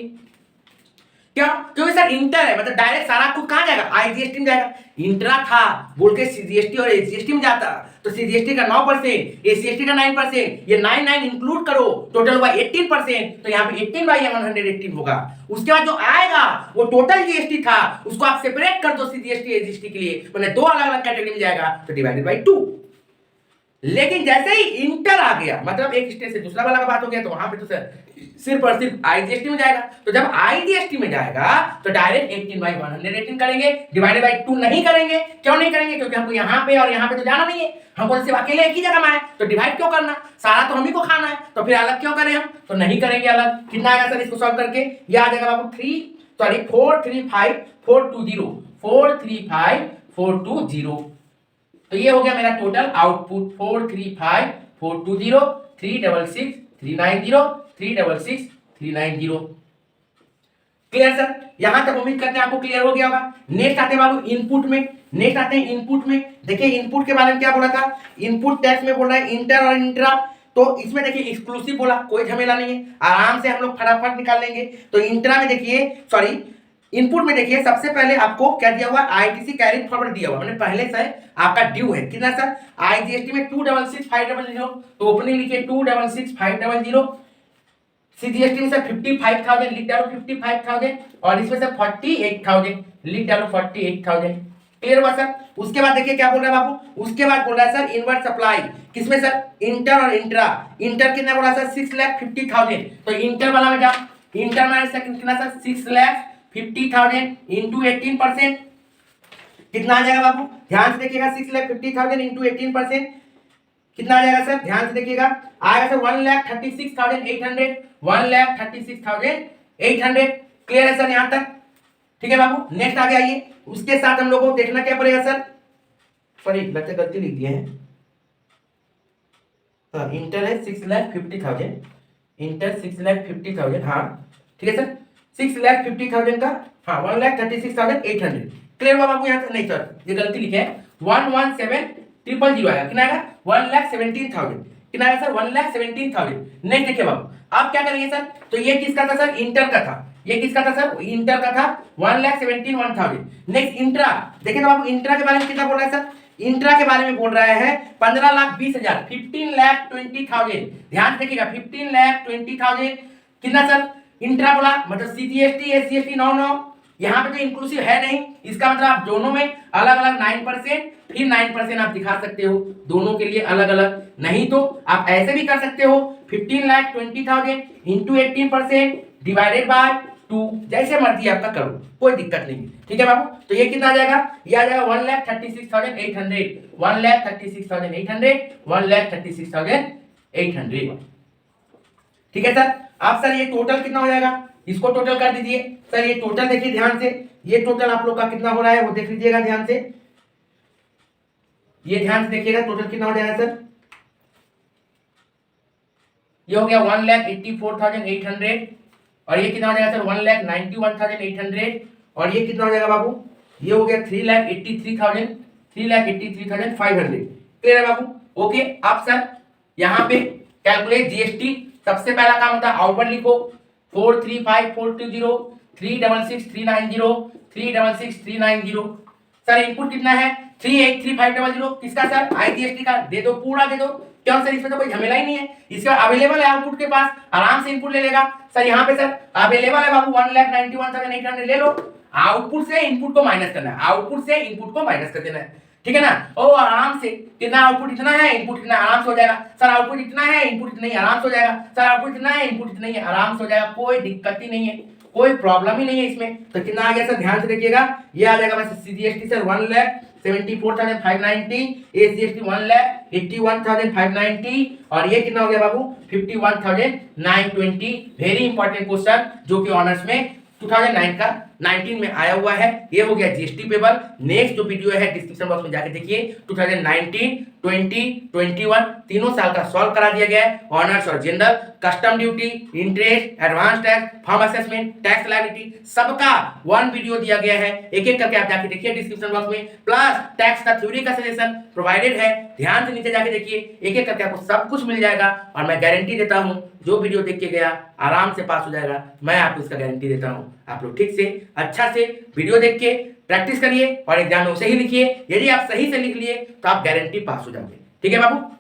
क्यों, क्योंकि सर इंटर है, मतलब डायरेक्ट सारा कुछ कहां जाएगा आईजीएसटी में जाएगा। इंट्रा था बोल के सीजीएसटी और एसजीएसटी में जाता, तो सीजीएसटी का 9%, एसजीएसटी का 9%, ये 9 इंक्लूड करो, टोटल हुआ 18%, तो यहाँ पे 18/118 होगा। उसके बाद जो आएगा वो टोटल जीएसटी था, उसको आप सेपरेट कर दो सीजीएसटी एसजीएसटी के लिए, मतलब 2 अलग-अलग कैटेगरी में जाएगा, तो डिवाइडेड बाय 2। लेकिन जैसे ही इंटर आ गया, मतलब एक स्टेज से दूसरा वाला का बात हो गया, तो वहां पे तो सर सिर्फ और सिर्फ आईजीएसटी में जाएगा। तो जब आईजीएसटी में जाएगा तो डायरेक्ट 18/118 करेंगे, डिवाइडेड बाय 2 नहीं करेंगे। क्यों नहीं करेंगे, क्योंकि हमको यहाँ पे और यहाँ पे तो जाना नहीं है, हमको तो सिर्फ अकेले एक ही जगह में है, तो डिवाइड क्यों करना, सारा तो हम ही को खाना है, तो फिर अलग क्यों करें हम, तो नहीं करेंगे अलग। कितना आएगा सर इसको सॉल्व करके, ये आ जाएगा बाबू 435,420, तो ये हो गया मेरा टोटल आउटपुट 435,420, 366,390, 366,390। क्लियर सर, यहां तक उम्मीद करते हैं आपको क्लियर हो गया होगा। नेक्स्ट आते हैं बाबू इनपुट में, नेक्स्ट आते हैं इनपुट में। देखिए इनपुट के बारे में क्या बोला था, इनपुट टैक्स में बोल रहा है इंटर और इंट्रा, तो इसमें देखिए एक्सक्लूसिव बोला, कोई झमेला नहीं है, आराम से हम लोग फटाफट निकाल लेंगे। तो इंट्रा में देखिए, सॉरी इनपुट में देखिए, सबसे पहले आपको क्या दिया हुआ, आईटीसी कैरी फॉरवर्ड दिया हुआ, मैंने पहले से आपका ड्यू है कितना सर, आईजीएसटी में 266,500, तो ओपनिंग लिखिए 266,500, सीजीएसटी में सर 55,000 लिख डालो 55,000, और इसमें से 48,000 लिख डालो 48,000। क्लियर हुआ सर। उसके बाद देखिए क्या बोल रहा है बाबू, उसके बाद बोल रहा है सर इनवर्ट सप्लाई, किसमें सर इंटर और इंट्रा। इंटर कितना बोला सर 6,50,000, तो इंटर वाला में जाओ, इंटर में कितना सर 6,50,000 इंटू 18%, कितना आ जाएगा बाबू, ध्यान से देखिएगा 6,50,000 इंटू 18% कितना आ जाएगा सर, ध्यान से देखिएगा, आएगा सर 1,36,800, 1,36,800। क्लियर है सर यहां तक, ठीक है बाबू। नेक्स्ट आगे आइए, उसके साथ हम लोगों को देखना क्या पड़ेगा सर, सॉरी बच्चे गलती लिख दिए हैं, हाँ इंटर है 6,50,000, इंटर 6,50,000, हाँ ठीक है सर 6,50,000 का, हाँ 1,36,800। क्लियर हुआ बाबू यहाँ तक, नहीं सर ये गलती लिखे है 1,17,000 आएगा, कितना आएगा 1,17,000, कितना आएगा सर 1,17,000। नेक्स्ट देखिए बाबू, आप क्या करेंगे सर, तो ये किसका था सर इंटर का था, ये किसका था सर? इंटर का था 1,17,1,000। नेक्स्ट इंट्रा, देखिए तो बाबू इंट्रा के बारे में कितना बोल रहा है सर? इंट्रा के बारे में बोल रहा है 15,20,000, 15,20,000। ध्यान से देखिएगा 15,20,000 कितना सर? इंट्रा बोला मतलब सीजीएसटी एसजीएसटी नो यहाँ पे तो इंक्लूसिव है नहीं, इसका मतलब आप दोनों में अलग अलग 9% फिर 9% आप दिखा सकते हो, दोनों के लिए अलग अलग। नहीं तो आप ऐसे भी कर सकते हो 15,20,000 इंटू 18% डिवाइडेड बाय 2, जैसे मर्जी आपका करो, कोई दिक्कत नहीं। ठीक है बाबू, तो ये कितना आ जाएगा? ये आ जाएगा 1,36,800, 1,36,800, 1,36,800। ठीक है सर। अब सर ये टोटल कितना हो जाएगा, इसको टोटल कर दीजिए। सर ये टोटल देखिए ध्यान से, ये टोटल आप लोग का कितना हो रहा है वो देख लीजिएगा ध्यान से, ये ध्यान से देखिएगा टोटल कितना हो जाएगा सर। ये हो गया 1,84,800 और ये कितना हो जाएगा सर? 1,91,800 और ये कितना हो जाएगा बाबू? ये हो गया 3,83,500। क्लियर है बाबू? ओके। अब सर यहाँ पे कैलकुलेट जीएसटी, सबसे पहला काम होता है आउटवर्ड लिखो 435,420, 366,390, 366,390। सर इनपुट कितना है? 383,500। किसका सर? आईजीएसटी का। दे दो, पूरा दे दो। क्यों सर? इसमें तो कोई झमेला ही नहीं है, इसका अवेलेबल है आउटपुट के पास, आराम से इनपुट ले लेगा। सर यहाँ पे सर अवेलेबल है बाबू 1,91,800, ले लो। आउटपुट से इनपुट को माइनस करना है, आउटपुट से इनपुट को माइनस कर देना है। ठीक है ना? ओ आराम से, कितना आउटपुट इतना है, इनपुट इतना, आराम से हो जाएगा। सर आउटपुट इतना है, इनपुट इतना ही, आराम से हो जाएगा। सर आउटपुट इतना है, इनपुट इतना ही, आराम से हो जाएगा। कोई दिक्कत ही नहीं है, कोई प्रॉब्लम ही नहीं है इसमें। तो कितना आ गया सर? ध्यान से देखिएगा, ये आ जाएगा वैसे सीजीएसटी सर 1,74,590, एसजीएसटी 1,81,590 और ये कितना हो गया बाबू? 51,920। वेरी इंपॉर्टेंट क्वेश्चन जो कि ऑनर्स में 2019 में आया हुआ है। ये हो गया जीएसटी पेबल। नेक्स्ट जो वीडियो है डिस्क्रिप्शन बॉक्स में जाके देखिए, 2019, 20, 21 तीनों साल का सॉल्व करा दिया गया है। ऑनर्स और general, custom duty, interest, advance tax, form assessment, tax liability, सबका वन वीडियो दिया गया है। एक एक करके आप जाके देखिए डिस्क्रिप्शन बॉक्स में। प्लस टैक्स का थ्योरी का सजेशन प्रोवाइडेड है, ध्यान से नीचे जाके देखिए, एक एक करके आपको सब कुछ मिल जाएगा। और मैं गारंटी देता हूं जो वीडियो देख के गया आराम से पास हो जाएगा, मैं आपको इसका गारंटी देता हूं। आप लोग ठीक से अच्छा से वीडियो देख के प्रैक्टिस करिए और एग्जाम में सही लिखिए। यदि आप सही से लिख लिए तो आप गारंटी पास हो जाओगे। ठीक है बाबू?